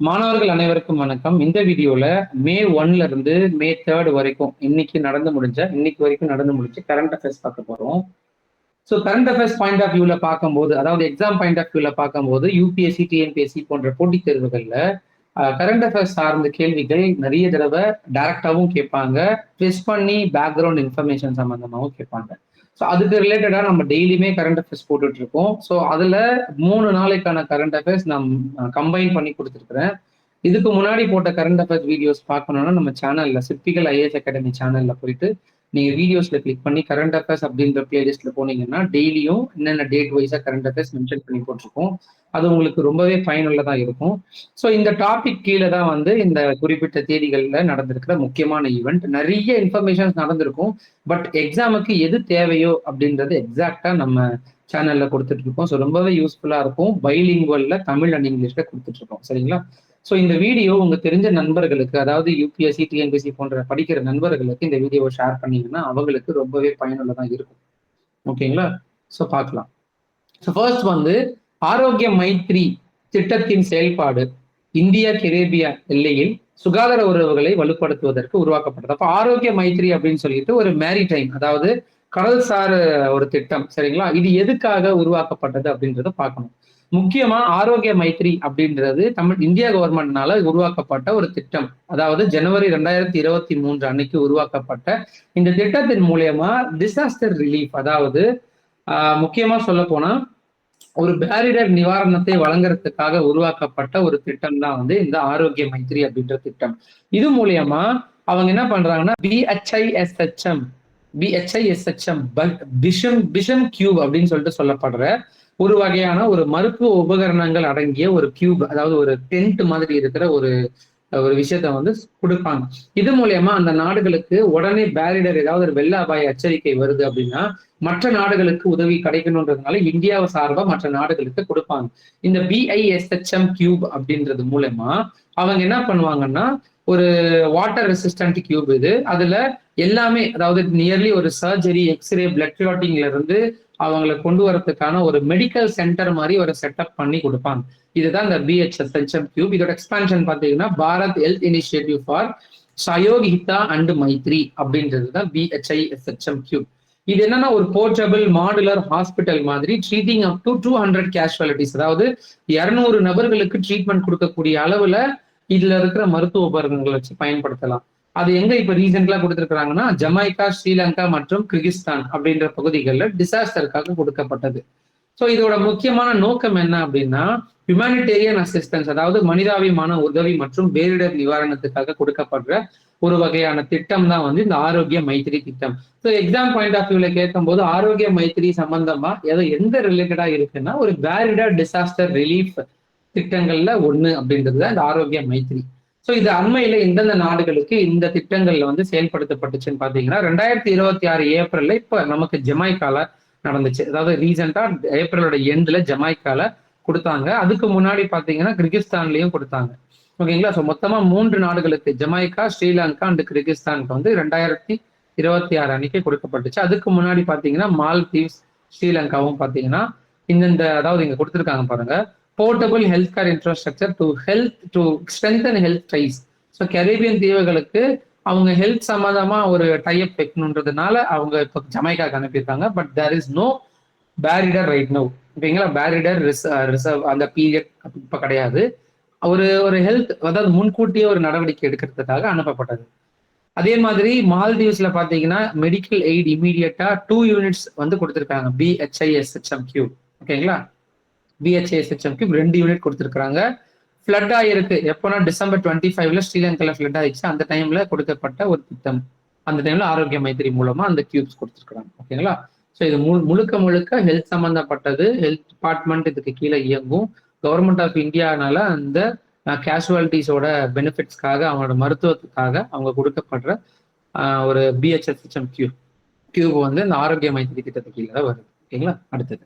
மாணவர்கள் அனைவருக்கும் வணக்கம். இந்த வீடியோல மே 1ல இருந்து மே 3 வரைக்கும் இன்னைக்கு வரைக்கும் நடந்து முடிஞ்ச கரண்ட் அஃபேர்ஸ் பார்க்க போறோம். So current affairs point of வியூல பார்க்கும்போது, அதாவது எக்ஸாம் பாயிண்ட் ஆஃப் வியூல பார்க்கும்போது யூபிஎஸ்சி, டிஎன்பிஎஸ்சி போன்ற போட்டித் தேர்வுகள்ல கரண்ட் அஃபேர்ஸ் சார்ந்த கேள்விகள் நிறைய தடவை டைரக்டாவும் கேட்பாங்க, ட்விஸ்ட் பண்ணி பேக்ரவுண்ட் இன்ஃபர்மேஷன் சம்பந்தமாகவும் கேட்பாங்க. ஸோ அதுக்கு ரிலேட்டடா நம்ம டெய்லியுமே கரண்ட் அஃபேர்ஸ் போட்டுட்டு இருக்கோம். ஸோ அதுல 3 நாளைக்கான கரண்ட் அஃபேர்ஸ் நான் கம்பைன் பண்ணி கொடுத்துருக்கிறேன். இதுக்கு முன்னாடி போட்ட கரண்ட் அஃபேர்ஸ் வீடியோஸ் பார்க்கணும்னா நம்ம சேனல்ல சிற்பிகள் ஐஏஎஸ் அகாடமி சேனல்ல போயிட்டு நீங்க வீடியோஸ்ல கிளிக் பண்ணி கரண்ட் அஃபேர்ஸ் அப்படின்ற பிளேலிஸ்ட்ல போனீங்கன்னா டெய்லியும் என்னென்ன டேட் வைஸா கரண்ட் அஃபேர்ஸ் மென்ஷன் பண்ணி போட்டிருக்கோம். அது உங்களுக்கு ரொம்பவே பயனுள்ளதா இருக்கும். ஸோ இந்த டாபிக் கீழே தான் வந்து இந்த குறிப்பிட்ட தேதிகளில் நடந்திருக்கிற முக்கியமான ஈவெண்ட். நிறைய இன்ஃபர்மேஷன்ஸ் நடந்திருக்கும். பட் எக்ஸாமுக்கு எது தேவையோ அப்படின்றது எக்ஸாக்டா நம்ம சேனல்ல கொடுத்துட்டு இருக்கோம். ஸோ ரொம்பவே யூஸ்ஃபுல்லா இருக்கும். பைலிங்குவல்ல தமிழ் அண்ட் இங்கிலீஷ்ல கொடுத்துட்டு இருக்கோம். சரிங்களா? ஸோ இந்த வீடியோ உங்க தெரிஞ்ச நண்பர்களுக்கு, அதாவது யூபிஎஸ்சி, டிஎன்பிஎஸ்சி போன்ற படிக்கிற நண்பர்களுக்கு இந்த வீடியோவை ஷேர் பண்ணீங்கன்னா அவங்களுக்கு ரொம்பவே பயனுள்ளதா இருக்கும். ஓகேங்களா? ஸோ பார்க்கலாம். ஸோ ஃபர்ஸ்ட் வந்து ஆரோக்கிய மைத்ரி திட்டத்தின் செயல்பாடு இந்தியா கரேபியா எல்லையில் சுகாதார உறவுகளை வலுப்படுத்துவதற்கு உருவாக்கப்பட்டது. அப்ப ஆரோக்கிய மைத்ரி அப்படின்னு சொல்லிட்டு ஒரு மேரிடைம், அதாவது கடல்சார் ஒரு திட்டம். சரிங்களா? இது எதுக்காக உருவாக்கப்பட்டது அப்படின்றத பார்க்கணும். முக்கியமா ஆரோக்கிய மைத்ரி அப்படின்றது இந்தியா கவர்மெண்ட்னால உருவாக்கப்பட்ட ஒரு திட்டம். அதாவது ஜனவரி 2023 அன்னைக்கு உருவாக்கப்பட்ட இந்த திட்டத்தின் மூலியமா டிசாஸ்டர் ரிலீஃப், அதாவது முக்கியமா சொல்ல போனா ஒரு பேரிடர் நிவாரணத்தை வழங்குறதுக்காக உருவாக்கப்பட்ட ஒரு திட்டம் தான் வந்து இந்த ஆரோக்கிய மைத்ரி அப்படின்ற திட்டம். இது மூலியமா அவங்க என்ன பண்றாங்கன்னா பிஹெச்ஐஎஸ்ஹெச்எம் பிஷம் கியூப் அப்படின்னு சொல்லிட்டு சொல்லப்படுற ஒரு வகையான ஒரு மருத்துவ உபகரணங்கள் அடங்கிய ஒரு கியூப், அதாவது ஒரு டென்ட் மாதிரி இருக்கிற ஒரு விஷயத்த வந்து கொடுப்பாங்க. இது மூலியமா அந்த நாடுகளுக்கு உடனே பேரிடர், ஏதாவது ஒரு வெள்ள அபாய எச்சரிக்கை வருது அப்படின்னா மற்ற நாடுகளுக்கு உதவி கிடைக்கணுன்றதுனால இந்தியாவை சார்பா மற்ற நாடுகளுக்கு கொடுப்பாங்க. இந்த பிஐஎஸ்ஹெச்எம் கியூப் அப்படின்றது மூலமா அவங்க என்ன பண்ணுவாங்கன்னா ஒரு வாட்டர் ரெசிஸ்டன்ட் கியூப் இது. அதுல எல்லாமே, அதாவது நியர்லி ஒரு சர்ஜரி, எக்ஸ்ரே, பிளட் கிளாட்டிங்ல இருந்து அவங்களை கொண்டு வரதுக்கான ஒரு மெடிக்கல் சென்டர் மாதிரி ஒரு செட்டப் பண்ணி கொடுப்பாங்க. இதுதான் இந்த பிஹெச்எஸ்ஹெச்எம் கியூப். இதோட எக்ஸ்பான்ஷன் பாத்தீங்கன்னா Bharat health initiative for Sahyogita and Maitri அப்படின்றது தான் பிஹெச்ஐஎஸ்ஹெச்எம் கியூப். இது என்னன்னா ஒரு போர்ட்டபிள் மாடுலர் ஹாஸ்பிட்டல் மாதிரி, ட்ரீட்டிங் அப் டு 200 கேஷுவாலிட்டிஸ், அதாவது 200 நபர்களுக்கு ட்ரீட்மெண்ட் கொடுக்கக்கூடிய அளவுல இதுல இருக்கிற மருத்துவ உபகரணங்களை வச்சு பயன்படுத்தலாம். அது எங்க இப்ப ரீசெண்டா கொடுத்திருக்கிறாங்கன்னா ஜமைக்கா, ஸ்ரீலங்கா மற்றும் கிர்கிஸ்தான் அப்படின்ற பகுதிகளில் டிசாஸ்டருக்காக கொடுக்கப்பட்டது. ஸோ இதோட முக்கியமான நோக்கம் என்ன அப்படின்னா ஹியூமானிடேரியன் அசிஸ்டன்ஸ், அதாவது மனிதாபிமான உதவி மற்றும் பேரிடர் நிவாரணத்துக்காக கொடுக்கப்படுற ஒரு வகையான திட்டம் தான் வந்து இந்த ஆரோக்கிய மைத்ரி திட்டம். ஸோ எக்ஸாம் பாயிண்ட் ஆஃப் வியூல கேட்கும் போது ஆரோக்கிய மைத்ரி சம்பந்தமா எந்த ரிலேட்டடா இருக்குன்னா ஒரு பேரிடர் டிசாஸ்டர் ரிலீஃப் திட்டங்கள்ல ஒண்ணு அப்படின்றது தான் இந்த ஆரோக்கிய மைத்ரி. ஸோ இது அண்மையில எந்தெந்த நாடுகளுக்கு இந்த திட்டங்கள்ல வந்து செயல்படுத்தப்பட்டுச்சுன்னு பாத்தீங்கன்னா 2026 ஏப்ரல்ல இப்ப நமக்கு ஜமைக்கால நடந்துச்சு. அதாவது ரீசெண்டா ஏப்ரலோட எண்ட்ல ஜமைக்கால கொடுத்தாங்க. அதுக்கு முன்னாடி பாத்தீங்கன்னா கிர்கிஸ்தான்லயும் கொடுத்தாங்க. ஓகேங்களா? ஸோ மொத்தமா 3 நாடுகளுக்கு, ஜமைக்கா, ஸ்ரீலங்கா அண்ட் கிர்கிஸ்தானுக்கு வந்து 2026 அன்னைக்கு கொடுக்கப்பட்டுச்சு. அதுக்கு முன்னாடி பாத்தீங்கன்னா மால்தீவ்ஸ், ஸ்ரீலங்காவும் பாத்தீங்கன்னா இந்தந்த, அதாவது இங்க கொடுத்துருக்காங்க பாருங்க, portable health care infrastructure to strengthen health ties. So Caribbean தீவுகளுக்கு அவங்க ஹெல்த் சம்பந்தமா ஒரு டைப் வைக்கணுன்றதுனால அவங்க இப்போ ஜமைக்காக்கு அனுப்பியிருக்காங்க. பட் தேர் இஸ் நோ பேரிடர் ரைட் நவ். ஓகேங்களா? பேரிடர் ரிசர்வ் அந்த பீரியட் இப்ப கிடையாது. ஒரு ஹெல்த், அதாவது முன்கூட்டியே ஒரு நடவடிக்கை எடுக்கிறதுக்காக அனுப்பப்பட்டது. அதே மாதிரி மால்தீவ்ஸ்ல பாத்தீங்கன்னா மெடிக்கல் எய்ட் இமீடியட்டா 2 யூனிட்ஸ் வந்து கொடுத்திருக்காங்க. பிஹெச்ஐஎஸ்ஹெச்எம் கியூப். ஓகேங்களா? பிஹெச்ஐஎஸ்ஹெச்எம் கியூப் 2 யூனிட் கொடுத்திருக்காங்க. ஃபிளட் ஆயிருக்கு எப்போனா December 25 ஸ்ரீலங்கால ஃபிளட் ஆயிடுச்சு. அந்த டைம்ல கொடுக்கப்பட்ட ஒரு திட்டம். அந்த டைம்ல ஆரோக்கிய மைத்ரி மூலமா அந்த கியூப்ஸ் கொடுத்துருக்காங்க. ஓகேங்களா? ஸோ இது முழுக்க ஹெல்த் சம்பந்தப்பட்டது. ஹெல்த் டிபார்ட்மெண்ட் இதுக்கு கீழே இயங்கும். கவர்மெண்ட் ஆஃப் இந்தியானால அந்த கேஷுவாலிட்டிஸோட பெனிஃபிட்ஸ்க்காக, அவங்களோட மருத்துவத்துக்காக அவங்க கொடுக்கப்படுற ஒரு பிஹெச்எஸ்ஹெச்எம் கியூப் வந்து இந்த ஆரோக்கிய மைத்ரி திட்டத்துக்கு கீழே தான் வருது. ஓகேங்களா? அடுத்தது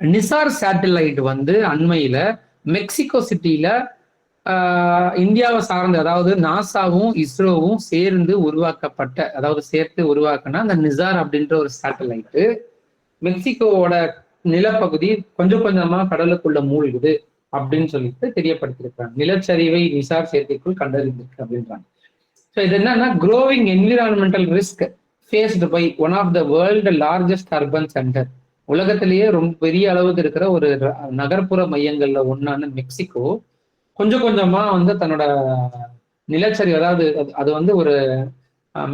நிசார் சேட்டலைட் வந்து அண்மையில மெக்சிகோ சிட்டியில இந்தியாவை சார்ந்து, அதாவது நாசாவும் இஸ்ரோவும் சேர்ந்து உருவாக்கப்பட்ட, அதாவது சேர்த்து உருவாக்குனா அந்த நிசார் அப்படின்ற ஒரு சேட்டலைட்டு மெக்சிகோவோட நிலப்பகுதி கொஞ்சம் கொஞ்சமா கடலுக்குள்ள மூழ்குது அப்படின்னு சொல்லிட்டு தெரியப்படுத்திருக்காங்க. நிலச்சரிவை நிசார் செயற்கைக்குள் கண்டறிந்திருக்கு அப்படின்றாங்க. ஸோ இது என்னன்னா growing environmental risk faced by one of the world largest urban center. உலகத்திலேயே ரொம்ப பெரிய அளவுக்கு இருக்கிற ஒரு நகர்ப்புற மையங்கள்ல ஒன்னான மெக்சிகோ கொஞ்சம் கொஞ்சமா வந்து தன்னோட நிலச்சரிவு, அதாவது அது வந்து ஒரு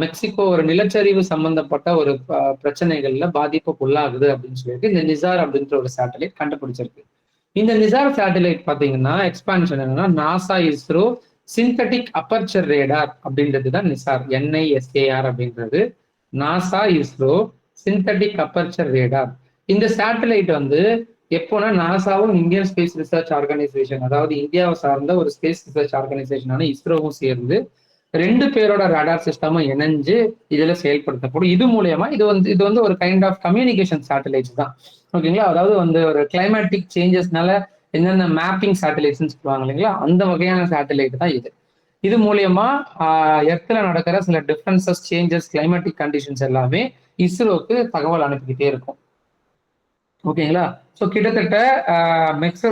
மெக்சிகோ ஒரு நிலச்சரிவு சம்பந்தப்பட்ட ஒரு பிரச்சனைகள்ல பாதிப்புக்கு உள்ளாகுது அப்படின்னு சொல்லிட்டு இந்த நிசார் அப்படின்ற ஒரு சேட்டலைட் கண்டுபிடிச்சிருக்கு. இந்த நிசார் சேட்டலைட் பாத்தீங்கன்னா எக்ஸ்பான்ஷன் என்னன்னா NASA ISRO synthetic aperture radar அப்படின்றது தான் நிசார், NISAR அப்படின்றது. NASA ISRO synthetic aperture radar. இந்த சேட்டலைட் வந்து எப்போனா நாசாவும் இந்தியன் ஸ்பேஸ் ரிசர்ச் ஆர்கனைசேஷன், அதாவது இந்தியாவை சார்ந்த ஒரு ஸ்பேஸ் ரிசர்ச் ஆர்கனைசேஷனான இஸ்ரோவும் சேர்ந்து 2 பேரோட ரேடார் சிஸ்டமும் இணைஞ்சு இதுல செயல்படுத்தப்படும். இது மூலியமா இது வந்து ஒரு கைண்ட் ஆஃப் கம்யூனிகேஷன் சேட்டலைட்ஸ் தான். ஓகேங்களா? அதாவது வந்து ஒரு கிளைமேட்டிக் சேஞ்சஸ்னால என்னென்ன மேப்பிங் சேட்டலைட்ஸ்ன்னு சொல்லுவாங்க இல்லைங்களா, அந்த வகையான சேட்டலைட் தான் இது. இது மூலியமா எர்த்ல நடக்கிற சில டிஃபரன்சஸ், சேஞ்சஸ், கிளைமேட்டிக் கண்டிஷன்ஸ் எல்லாமே இஸ்ரோக்கு தகவல் அனுப்பிக்கிட்டே இருக்கும். ஓகேங்களா? ஸோ கிட்டத்தட்ட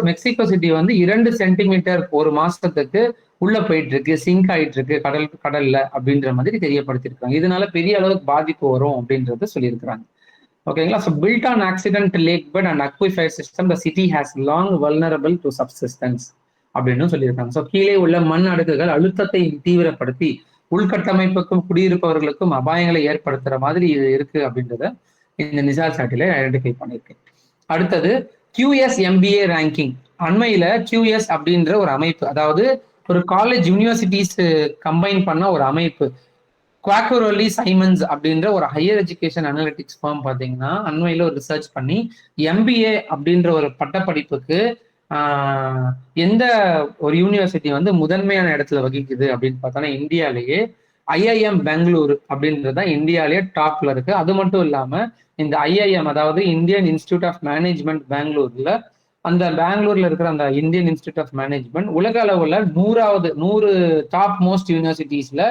மெக்சிகோ சிட்டி வந்து 2 சென்டிமீட்டர் ஒரு மாசத்துக்கு உள்ள போயிட்டு இருக்கு, சிங்க் ஆயிட்டு இருக்கு கடல்ல அப்படின்ற மாதிரி தெரியப்படுத்திருக்காங்க. இதனால பெரிய அளவுக்கு பாதிப்பு வரும் அப்படின்றத சொல்லியிருக்கிறாங்க. ஓகேங்களா? So built on accident lake bed and aquifer system the city has long vulnerable to subsistence அப்படின்னு சொல்லியிருக்காங்க. ஸோ கீழே உள்ள மண் அடுக்குகள் அழுத்தத்தை தீவிரப்படுத்தி உள்கட்டமைப்புக்கும் குடியிருப்பவர்களுக்கும் அபாயங்களை ஏற்படுத்துற மாதிரி இது இருக்கு அப்படின்றத இந்த நிசார் சேட்டலைட் ஐடென்டிஃபை பண்ணியிருக்கு. அடுத்தது QS MBA ரேங்கிங். அண்மையில QS அப்படின்ற ஒரு அமைப்பு, அதாவது ஒரு காலேஜ் யூனிவர்சிட்டிஸ் கம்பைன் பண்ண ஒரு அமைப்பு, குவாக்கரோலி சைமன்ஸ் அப்படின்ற ஒரு ஹையர் எஜுகேஷன் அனலிட்டிக்ஸ் ஃபார்ம் பார்த்தீங்கன்னா அண்மையில ஒரு ரிசர்ச் பண்ணி MBA அப்படின்ற ஒரு பட்டப்படிப்புக்கு எந்த ஒரு யூனிவர்சிட்டி வந்து முதன்மையான இடத்துல வகிக்குது அப்படின்னு பார்த்தோன்னா இந்தியாலேயே IIM பெங்களூரு அப்படின்றது தான் இந்தியாலேயே டாப்ல இருக்கு. அது மட்டும் இல்லாம இந்த IIM, அதாவது இந்தியன் இன்ஸ்டிடியூட் ஆஃப் மேனேஜ்மெண்ட் பெங்களூர்ல, அந்த பெங்களூர்ல இருக்கிற அந்த இந்தியன் இன்ஸ்டிடியூட் ஆஃப் மேனேஜ்மெண்ட் உலக அளவுல 100 டாப் மோஸ்ட் யூனிவர்சிட்டிஸ்ல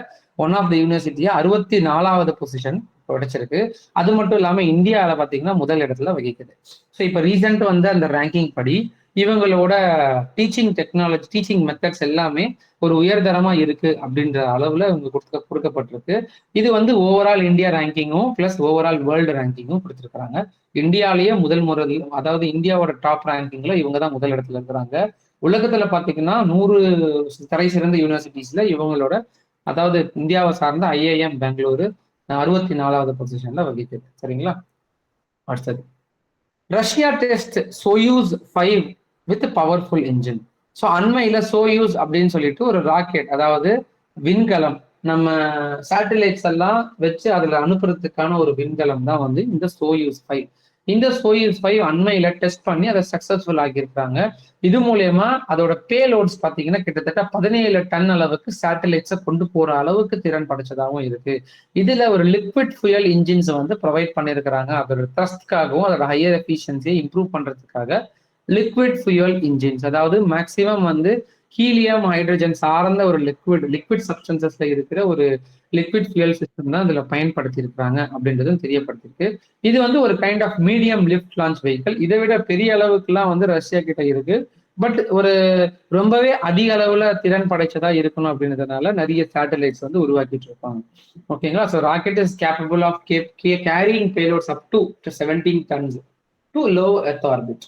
ஒன் ஆஃப் த யூனிவர்சிட்டியா 64வது பொசிஷன் கிடைச்சிருக்கு. அது மட்டும் இல்லாம இந்தியாவில பாத்தீங்கன்னா முதல் இடத்துல வகிக்குது. ஸோ இப்போ ரீசெண்ட் வந்து அந்த ரேங்கிங் படி இவங்களோட டீச்சிங் டெக்னாலஜி, டீச்சிங் மெத்தட்ஸ் எல்லாமே ஒரு உயர்தரமா இருக்கு அப்படின்ற அளவுல இவங்க கொடுக்கப்பட்டிருக்கு. இது வந்து ஓவரால் இந்தியா ரேங்கிங்கும் பிளஸ் ஓவரால் வேர்ல்டு ரேங்கிங்கும் கொடுத்துருக்காங்க. இந்தியாலேயே முதல் முறை, அதாவது இந்தியாவோட டாப் ரேங்கிங்ல இவங்க தான் முதல் இடத்துல இருக்கிறாங்க. உலகத்துல பாத்தீங்கன்னா 100 தரை சிறந்த யூனிவர்சிட்டிஸ்ல இவங்களோட, அதாவது இந்தியாவை சார்ந்த IIM பெங்களூரு 64வது பொசிஷன்ல வகிக்குது. சரிங்களா? அடுத்தது Russia test Soyuz 5 with powerful engine. So அண்மையில சோயூஸ் அப்படின்னு சொல்லிட்டு ஒரு ராக்கெட், அதாவது விண்கலம், நம்ம சேட்டலைட்ஸ் எல்லாம் வச்சு அதுல அனுப்புறதுக்கான ஒரு விண்கலம் தான் வந்து இந்த சோயூஸ் 5. இந்த சோயூஸ் 5 அண்மையில டெஸ்ட் பண்ணி அதை சக்சஸ்ஃபுல் ஆகியிருக்காங்க. இது மூலயமா அதோட பேலோட்ஸ் பார்த்தீங்கன்னா கிட்டத்தட்ட 17 டன் அளவுக்கு சேட்டலைட்ஸை கொண்டு போற அளவுக்கு திறன் படைச்சதாகவும் இருக்கு. இதுல ஒரு லிக்விட் ஃபியூயல் இன்ஜின்ஸ் வந்து ப்ரொவைட் பண்ணியிருக்கிறாங்க. அதோட த்ரஸ்ட்காகவும் அதோட ஹையர் எஃபிஷியன்சியை இம்ப்ரூவ் பண்றதுக்காக லிக்விட் ஃபியூயல் இன்ஜின்ஸ், அதாவது மேக்சிமம் வந்து ஹீலியம், ஹைட்ரஜன் சார்ந்த ஒரு லிக்விட் சப்ஸ்டன்சஸ்ல இருக்கிற ஒரு லிக்விட் ஃபியூயல் சிஸ்டம் தான் இதுல பயன்படுத்தி இருக்கிறாங்க அப்படின்றதும் தெரியப்படுத்திருக்கு. இது வந்து ஒரு kind of medium lift launch vehicle. இதை விட பெரிய அளவுக்குலாம் வந்து ரஷ்யா கிட்ட இருக்கு. பட் ஒரு ரொம்பவே அதிக அளவுல திறன் படைச்சதா இருக்கணும் அப்படின்றதுனால நிறைய சேட்டலைட்ஸ் வந்து உருவாக்கிட்டு இருப்பாங்க. ஓகேங்களா? So rocket is capable of carrying payloads up to 17 tons to low Earth orbit.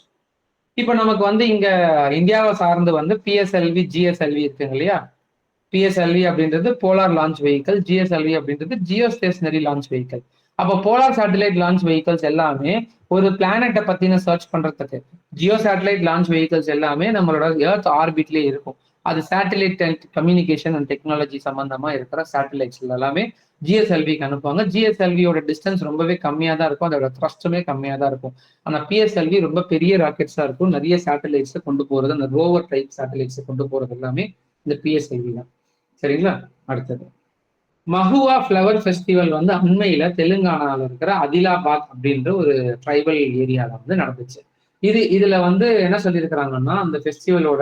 இப்போ நமக்கு வந்து இங்க இந்தியாவை சார்ந்து வந்து PSLV, GSLV இருக்குங்க இல்லையா? PSLV அப்படின்றது போலார் லான்ச் வெஹிக்கிள், GSLV அப்படின்றது ஜியோ ஸ்டேஷனரி லான்ச் வெஹிக்கிள். அப்போ போலார் சேட்டலைட் லான்ச் வெஹிக்கிள்ஸ் எல்லாமே ஒரு பிளானட்டை பத்தின சர்ச் பண்றதுக்கு, ஜியோ சேட்டலைட் லான்ச் வெஹிக்கிள்ஸ் எல்லாமே நம்மளோட எர்த் ஆர்பிட்லேயே இருக்கும். அது சேட்டலைட் கம்யூனிகேஷன் அண்ட் டெக்னாலஜி சம்பந்தமா இருக்கிற சேட்டலைட்ஸ் எல்லாமே GSLVக்கு அனுப்புவாங்க. GSLVயோட டிஸ்டன்ஸ் ரொம்பவே கம்மியாக தான் இருக்கும், அதோட த்ரஸ்ட்டுமே கம்மியாக தான் இருக்கும். ஆனால் PSLV ரொம்ப பெரிய ராக்கெட்ஸா இருக்கும். நிறைய சேட்டலைட்ஸை கொண்டு போறது, அந்த ரோவர் டைப் சேட்டலைட்ஸை கொண்டு போறது எல்லாமே இந்த PSLV தான். சரிங்களா? அடுத்தது மஹுவா ஃப்ளவர் ஃபெஸ்டிவல் வந்து அண்மையில தெலுங்கானால இருக்கிற அதிலாபாத் அப்படின்ற ஒரு ட்ரைபல் ஏரியால வந்து நடந்துச்சு. இதுல வந்து என்ன சொல்லியிருக்கிறாங்கன்னா, அந்த ஃபெஸ்டிவலோட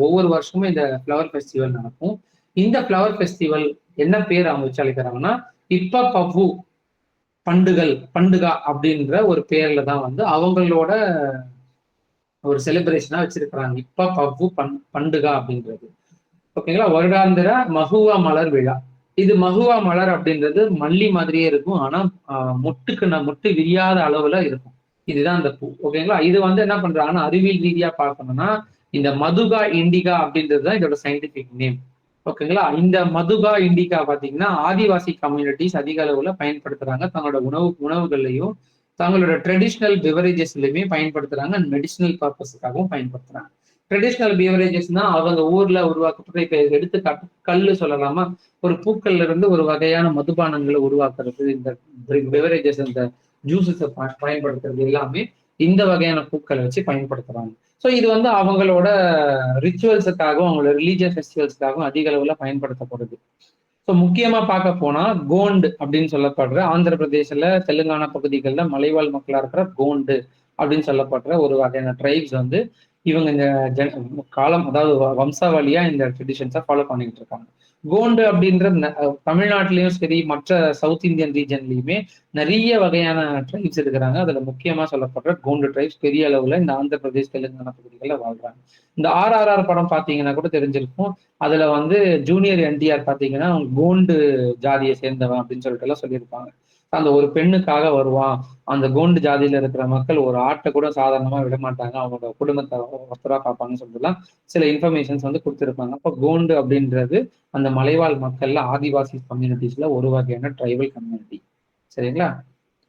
ஒவ்வொரு வருஷமும் இந்த ஃப்ளவர் ஃபெஸ்டிவல் நடக்கும். இந்த ஃப்ளவர் ஃபெஸ்டிவல் என்ன பேர் அவங்க வச்சு அழைக்கிறாங்கன்னா இப்ப பவ்வு பண்டுகா அப்படின்ற ஒரு பேர்ல தான் வந்து அவங்களோட ஒரு செலிப்ரேஷனா வச்சிருக்கிறாங்க. இப்ப பவ்வு பண்டுகா அப்படின்றது. ஓகேங்களா. வருடாந்திர மகுவா மலர் விழா. இது மகுவா மலர் அப்படின்றது மல்லி மாதிரியே இருக்கும். ஆனா மொட்டு விரியாத அளவுல இருக்கும். இதுதான் அந்த பூ. ஓகேங்களா. இது வந்து என்ன பண்றாங்கன்னா அறிவியல் ரீதியா பார்க்கணும்னா இந்த மதுகா இண்டிகா அப்படின்றது தான் இதோட சயின்டிபிக் நேம். ஓகேங்களா. இந்த மதுகா இண்டிகா பாத்தீங்கன்னா ஆதிவாசி கம்யூனிட்டிஸ் அதிக அளவுல பயன்படுத்துறாங்க. தங்களோட உணவுகள்லையும் தங்களோட ட்ரெடிஷ்னல் பிவரேஜஸ்லயுமே பயன்படுத்துறாங்க. மெடிசினல் பர்பஸ்க்காகவும் பயன்படுத்துறாங்க. ட்ரெடிஷ்னல் பிவரேஜஸ்னா அவங்க ஊர்ல உருவாக்கப்பட்ட, இப்ப எடுத்துக்காட்டு கல்லு சொல்லலாமா, ஒரு பூக்கள்ல இருந்து ஒரு வகையான மதுபானங்களை உருவாக்குறது, இந்த பிவரேஜஸ், இந்த ஜூசஸ் பயன்படுத்துறது எல்லாமே இந்த வகையான பூக்களை வச்சு பயன்படுத்துறாங்க. ஸோ இது வந்து அவங்களோட ரிச்சுவல்ஸுக்காகவும் அவங்களோட ரிலீஜியஸ் ஃபெஸ்டிவல்ஸ்க்காகவும் அதிக அளவுல பயன்படுத்தப்படுது. ஸோ முக்கியமா பார்க்க போனா கோண்டு அப்படின்னு சொல்லப்படுற ஆந்திர பிரதேசல, தெலுங்கானா பகுதிகளில் மலைவாழ் மக்களா இருக்கிற கோண்டு அப்படின்னு சொல்லப்படுற ஒரு வகையான ட்ரைப்ஸ் வந்து இவங்க இந்த காலம், அதாவது வம்சாவளியா இந்த ட்ரெடிஷன்ஸை ஃபாலோ பண்ணிட்டு இருக்காங்க. கோண்டு அப்படின்ற தமிழ்நாட்டிலயும் சரி, மற்ற சவுத் இந்தியன் ரீஜன்லயுமே நிறைய வகையான ட்ரைப்ஸ் இருக்கிறாங்க. அதுல முக்கியமா சொல்லப்படுற கோண்டு ட்ரைப்ஸ் பெரிய அளவுல இந்த ஆந்திர பிரதேஷ், தெலுங்கானா பகுதிகளில் வாழ்றாங்க. இந்த RRR படம் பாத்தீங்கன்னா கூட தெரிஞ்சிருக்கும். அதுல வந்து ஜூனியர் NTR பாத்தீங்கன்னா கோண்டு ஜாதியை சேர்ந்தவன் அப்படின்னு சொல்லிட்டு எல்லாம் சொல்லியிருப்பாங்க. அந்த ஒரு பெண்ணுக்காக வருவான். அந்த கோண்டு ஜாதியில இருக்கிற மக்கள் ஒரு ஆட்டை கூட சாதாரணமா விட மாட்டாங்க. அவங்களோட குடும்பத்தை ஒருத்தரா பார்ப்பாங்கன்னு சொல்லிட்டுலாம் சில இன்ஃபர்மேஷன்ஸ் வந்து கொடுத்துருப்பாங்க. அப்போ கோண்டு அப்படின்றது அந்த மலைவாழ் மக்கள்ல ஆதிவாசி கம்யூனிட்டிஸ்ல ஒரு வகையான ட்ரைபல் கம்யூனிட்டி. சரிங்களா.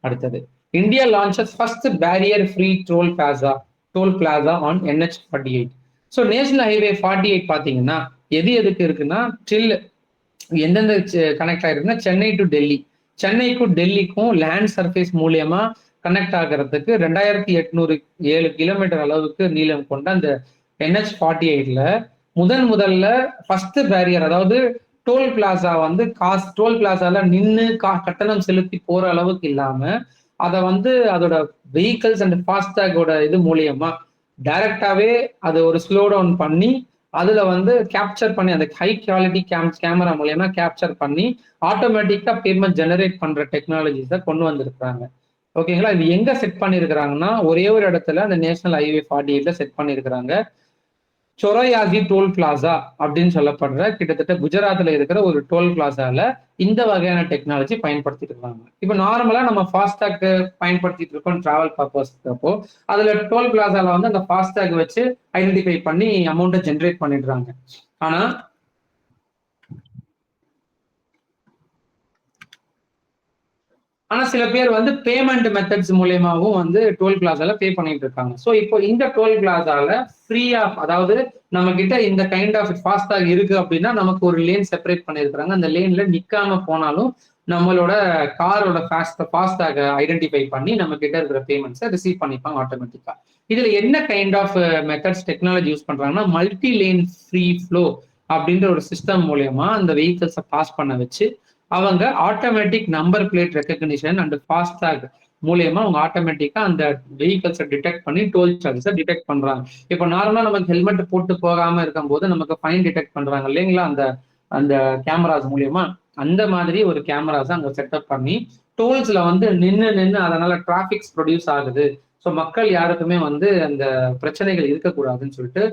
அடுத்தது, India launches first barrier free toll plaza on NH-48. So national highway 48 பாத்தீங்கன்னா எதுக்கு இருக்குன்னா எந்தெந்த கனெக்ட் ஆயிருக்குன்னா சென்னை டு டெல்லி, சென்னைக்கும் டெல்லிக்கும் லேண்ட் சர்ஃபேஸ் மூலியமா கனெக்ட் ஆகிறதுக்கு 2807 கிலோமீட்டர் அளவுக்கு நீளம் கொண்ட அந்த NH-48ல முதல்ல ஃபர்ஸ்ட் பேரியர், அதாவது டோல் பிளாசா வந்து டோல் பிளாசால நின்று கட்டணம் செலுத்தி போற அளவுக்கு இல்லாம அதை வந்து அதோட வெஹிக்கல்ஸ் அண்ட் ஃபாஸ்டேகோட இது மூலியமா டைரக்டாவே அதை ஒரு ஸ்லோ டவுன் பண்ணி அதுல வந்து கேப்சர் பண்ணி அந்த ஹை குவாலிட்டி கேமரா மூலியமா கேப்சர் பண்ணி ஆட்டோமேட்டிக்கா பேமெண்ட் ஜெனரேட் பண்ற டெக்னாலஜிஸை கொண்டு வந்திருக்கிறாங்க. ஓகேங்களா. இது எங்க செட் பண்ணிருக்கிறாங்கன்னா ஒரே ஒரு இடத்துல அந்த நேஷனல் ஹைவே 48ல செட் பண்ணிருக்கிறாங்க. சொரையாசி டோல் பிளாசா அப்படின்னு சொல்லப்படுற கிட்டத்தட்ட குஜராத்ல இருக்கிற ஒரு டோல் பிளாசால இந்த வகையான டெக்னாலஜி பயன்படுத்திட்டு இருக்காங்க. இப்போ நார்மலா நம்ம ஃபாஸ்டாக் பயன்படுத்திட்டு இருக்கோம் டிராவல் பர்பஸ். அப்போ அதுல டோல் பிளாசால வந்து அந்த ஃபாஸ்டாக் வச்சு ஐடென்டிஃபை பண்ணி அமௌண்ட்டை ஜென்ரேட் பண்ணிடுறாங்க. ஆனா சில பேர் வந்து பேமெண்ட் மெத்தட்ஸ் மூலியமாவும் வந்து டோல் பிளாசால பே பண்ணிட்டு இருக்காங்க. ஸோ இப்போ இந்த டோல் பிளாசால ஃப்ரீ ஆஃப், அதாவது நம்ம கிட்ட இந்த கைண்ட் ஆஃப் ஃபாஸ்டாக் இருக்கு அப்படின்னா நமக்கு ஒரு லேன் செப்பரேட் பண்ணிருக்காங்க. அந்த லேன்ல நிக்காம போனாலும் நம்மளோட காரோட ஃபாஸ்டாக ஐடென்டிஃபை பண்ணி நம்ம கிட்ட இருக்கிற பேமெண்ட்ஸை ரிசீவ் பண்ணிப்பாங்க ஆட்டோமேட்டிக்கா. இதுல என்ன kind of methods technology use பண்றாங்கன்னா மல்டி லேன் ஃப்ரீ ஃப்ளோ அப்படின்ற ஒரு சிஸ்டம் மூலியமா அந்த வெஹிக்கிள்ஸை பாஸ் பண்ண வச்சு அவங்க automatic number plate recognition and FASTag மூலியமா அவங்க ஆட்டோமேட்டிக்கா அந்த வெஹிக்கல்ஸை டிடெக்ட் பண்ணி டோல் சார்ஜஸை டிடெக்ட் பண்றாங்க. இப்போ நார்மலா நமக்கு ஹெல்மெட் போட்டு போகாம இருக்கும் போது நமக்கு ஃபைன் டிடெக்ட் பண்றாங்க இல்லைங்களா, அந்த அந்த கேமராஸ் மூலியமா. அந்த மாதிரி ஒரு கேமராஸ் அங்க செட்டப் பண்ணி டோல்ஸ்ல வந்து நின்று அதனால டிராபிக்ஸ் ப்ரொடியூஸ் ஆகுது. ஸோ மக்கள் யாருக்குமே வந்து அந்த பிரச்சனைகள் இருக்கக்கூடாதுன்னு சொல்லிட்டு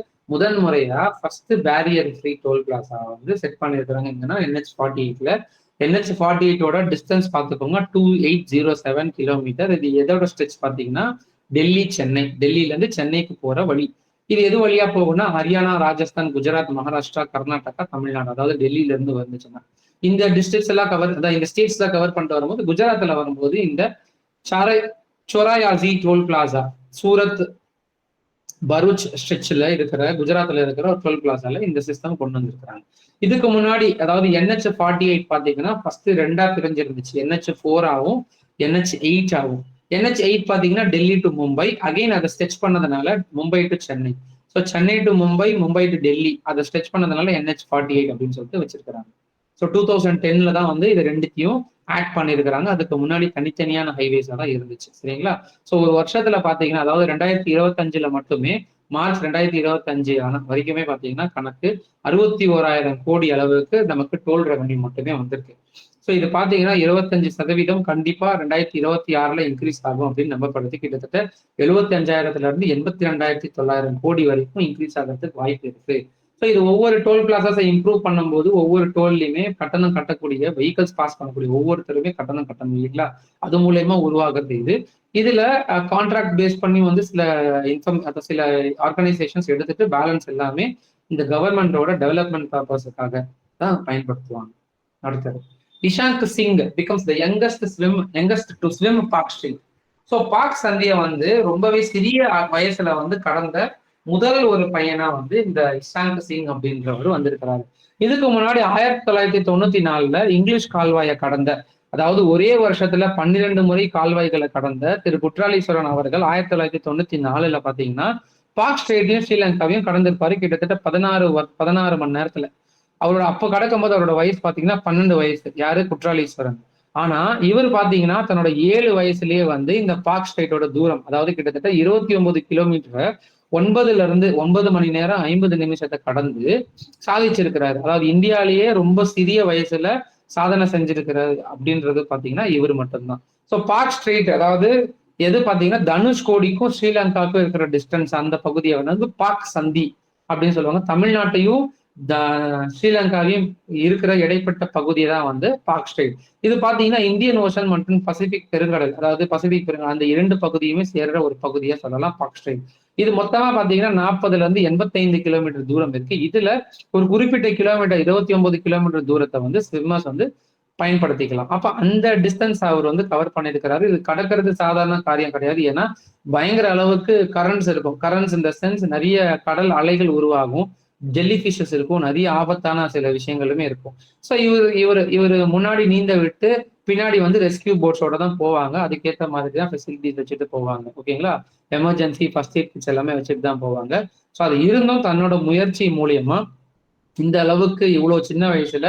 முறையா first barrier free toll plaza வந்து செட் பண்ணியிருக்கிறாங்க. எங்கன்னா NH-48ல. NH-48ஓட டிஸ்டன்ஸ் பார்த்துக்கோங்க 2807 கிலோமீட்டர். இது எதோட ஸ்ட்ரெச் பார்த்தீங்கன்னா டெல்லியில இருந்து சென்னைக்கு போற வழி. இது எது வழியா போகும்னா ஹரியானா, ராஜஸ்தான், குஜராத், மகாராஷ்டிரா, கர்நாடகா, தமிழ்நாடு, அதாவது டெல்லியில இருந்து வந்துச்சுன்னா இந்த டிஸ்ட்ரிக்ட்ஸ் எல்லாம் இந்த ஸ்டேட்ஸ் எல்லாம் கவர் பண்ணிட்டு வரும்போது குஜராத்ல வரும்போது இந்த சொராயாசி டோல் பிளாசா சூரத் பரூச் ஸ்ட்ரெச்ல இருக்கிற குஜராத்ல இருக்கிற ஒரு டோல் பிளாசால இந்த சிஸ்டம் கொண்டு வந்திருக்கிறாங்க. இதுக்கு முன்னாடி அதாவது NH-48 பாத்தீங்கன்னா ஃபர்ஸ்ட் ரெண்டா பிரிஞ்சிருந்துச்சு. NH-4 ஆகும், NH-8 ஆகும். NH-8 பாத்தீங்கன்னா டெல்லி டு மும்பை, அகைன் அதை ஸ்ட்ரெச் பண்ணதுனால Mumbai to Chennai. So Chennai to Mumbai, Mumbai to Delhi அதை ஸ்ட்ரெச் பண்ணதுனால NH-48 அப்படின்னு சொல்லிட்டு வச்சிருக்கிறாங்க. ஸோ 2010ல தான் வந்து இது ரெண்டுத்தையும் ஆட் பண்ணியிருக்கிறாங்க. அதுக்கு முன்னாடி தனித்தனியான ஹைவேஸா தான் இருந்துச்சு. சரிங்களா. ஸோ ஒரு வருஷத்துல பாத்தீங்கன்னா, அதாவது 2025ல மட்டுமே மார்ச் 2025 வரைக்குமே பாத்தீங்கன்னா கணக்கு 61,000 கோடி அளவுக்கு நமக்கு டோல் ரெவன்யூ மட்டுமே வந்திருக்கு. ஸோ ஸோ இது பாத்தீங்கன்னா 25% கண்டிப்பா 2026 இன்க்ரீஸ் ஆகும் அப்படின்னு நம்பப்படுது. கிட்டத்தட்ட 75,000 இருந்து 82,900 கோடி வரைக்கும் இன்க்ரீஸ் ஆகிறதுக்கு வாய்ப்பு இருக்கு. ஸோ இது ஒவ்வொரு டோல் பிளாசாஸை இம்ப்ரூவ் பண்ணும்போது ஒவ்வொரு டோல்லையுமே கட்டணம் கட்டக்கூடிய வெஹிக்கல்ஸ் பாஸ் பண்ணக்கூடிய ஒவ்வொருத்தருமே கட்டணம் கட்டணும் இல்லைங்களா? அது மூலயமா உருவாகிறது இது. இதுல கான்ட்ராக்ட் பேஸ் பண்ணி வந்து சில ஆர்கனைசேஷன்ஸ் எடுத்துட்டு பேலன்ஸ் எல்லாமே இந்த கவர்மெண்டோட டெவலப்மெண்ட் பர்பஸுக்காக தான் பயன்படுத்துவாங்க. அடுத்தது Ishank Singh becomes the youngest to swim Palk strait. So Palk சந்தியை வந்து ரொம்பவே சிறிய வயசுல வந்து கடந்த முதல் ஒரு பையனா வந்து இந்த இஷாங்க் சிங் அப்படின்றவர் வந்திருக்கிறாரு. இதுக்கு முன்னாடி 1994 இங்கிலீஷ் கால்வாயை கடந்த, அதாவது ஒரே வருஷத்துல 12 முறை கால்வாய்களை கடந்த திரு குற்றாலீஸ்வரன் அவர்கள் 1994 பாத்தீங்கன்னா பார்க் ஸ்ட்ரீட்டையும் ஸ்ரீலங்காவையும் கடந்திருப்பாரு. கிட்டத்தட்ட 16 மணி நேரத்துல. அவரோட அப்ப கடக்கும் போது அவரோட வயசு பாத்தீங்கன்னா 12 வயசு. யாரு? குற்றாலீஸ்வரன். ஆனா இவர் பாத்தீங்கன்னா தன்னோட 7 வயசுலயே வந்து இந்த பார்க் ஸ்ட்ரீட்டோட தூரம், அதாவது கிட்டத்தட்ட 29 கிலோமீட்டரை 9 மணி நேரம் 50 நிமிஷத்தை கடந்து சாதிச்சிருக்கிறாரு. அதாவது இந்தியாலேயே ரொம்ப சிறிய வயசுல சாதனை செஞ்சிருக்கிறாரு அப்படின்றது பாத்தீங்கன்னா இவர் மட்டும்தான். ஸோ பார்க் ஸ்ட்ரீட் அதாவது எது பாத்தீங்கன்னா தனுஷ்கோடிக்கும் ஸ்ரீலங்காவுக்கும் இருக்கிற டிஸ்டன்ஸ், அந்த பகுதியை வந்து பார்க் சந்தி அப்படின்னு சொல்லுவாங்க. தமிழ்நாட்டையும் ஸ்ரீலங்காவையும் இருக்கிற இடைப்பட்ட பகுதியை தான் வந்து பார்க் ஸ்ட்ரீட். இது பாத்தீங்கன்னா இந்தியன் ஓஷன் மற்றும் பசிபிக் பெருங்கடல், அதாவது பசிபிக் பெருங்கடல் அந்த 2 பகுதியுமே சேர்ற ஒரு பகுதியா சொல்லலாம் பார்க் ஸ்ட்ரீட். இது மொத்தமா பாத்தீங்கன்னா 40 இருந்து 85 கிலோமீட்டர் தூரம் இருக்கு. இதுல ஒரு குறிப்பிட்ட கிலோமீட்டர் 29 கிலோமீட்டர் தூரத்தை வந்து ஸ்விம்மர்ஸ் வந்து பயன்படுத்திக்கலாம். அப்ப அந்த டிஸ்டன்ஸ் அவர் வந்து கவர் பண்ணிருக்கிறாரு. இது கடக்கிறது சாதாரண காரியம் கிடையாது. ஏன்னா பயங்கர அளவுக்கு கரண்ட்ஸ் இருக்கும். கரண்ட்ஸ் இந்த சென்ஸ் நிறைய கடல் அலைகள் உருவாகும், ஜெல்லி ஃபிஷஸ் இருக்கும், நிறைய ஆபத்தான சில விஷயங்களுமே இருக்கும். ஸோ இவர் முன்னாடி நீந்த விட்டு பின்னாடி வந்து ரெஸ்கியூ போட்ஸோட தான் போவாங்க. அதுக்கேற்ற மாதிரி தான் ஃபெசிலிட்டிஸ் வச்சுட்டு போவாங்க. ஓகேங்களா? எமர்ஜென்சி ஃபர்ஸ்ட் எய்ட் கிட்ஸ் எல்லாமே வச்சுட்டு தான் போவாங்க. ஸோ அது இருந்தும் தன்னோட முயற்சி மூலியமா இந்த அளவுக்கு இவ்வளவு சின்ன வயசுல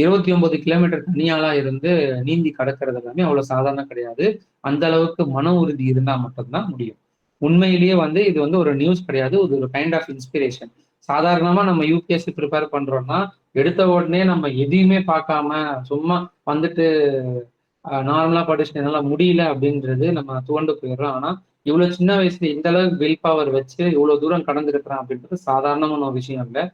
29 கிலோமீட்டர் தனியாளா இருந்து நீந்தி கடக்கிறது எல்லாமே அவ்வளவு சாதாரண கிடையாது. அந்த அளவுக்கு மன உறுதி இருந்தா மட்டும்தான் முடியும். உண்மையிலேயே வந்து இது வந்து ஒரு நியூஸ் கிடையாது, இது ஒரு கைண்ட் ஆஃப் இன்ஸ்பிரேஷன். சாதாரணமா நம்ம யூபிஎஸ்சி ப்ரிப்பேர் பண்றோம்னா எடுத்த உடனே நம்ம எதையுமே பார்க்காம சும்மா வந்துட்டு நார்மலா படிச்சுட்டு என்னால முடியல அப்படின்றது நம்ம துவண்டு போயிடுறோம். ஆனா இவ்வளவு சின்ன வயசுல இந்த அளவுக்கு வில் பவர் வச்சு இவ்வளவு தூரம் கடந்திருக்கிறான் அப்படின்றது சாதாரணமான ஒரு விஷயம் இல்லை.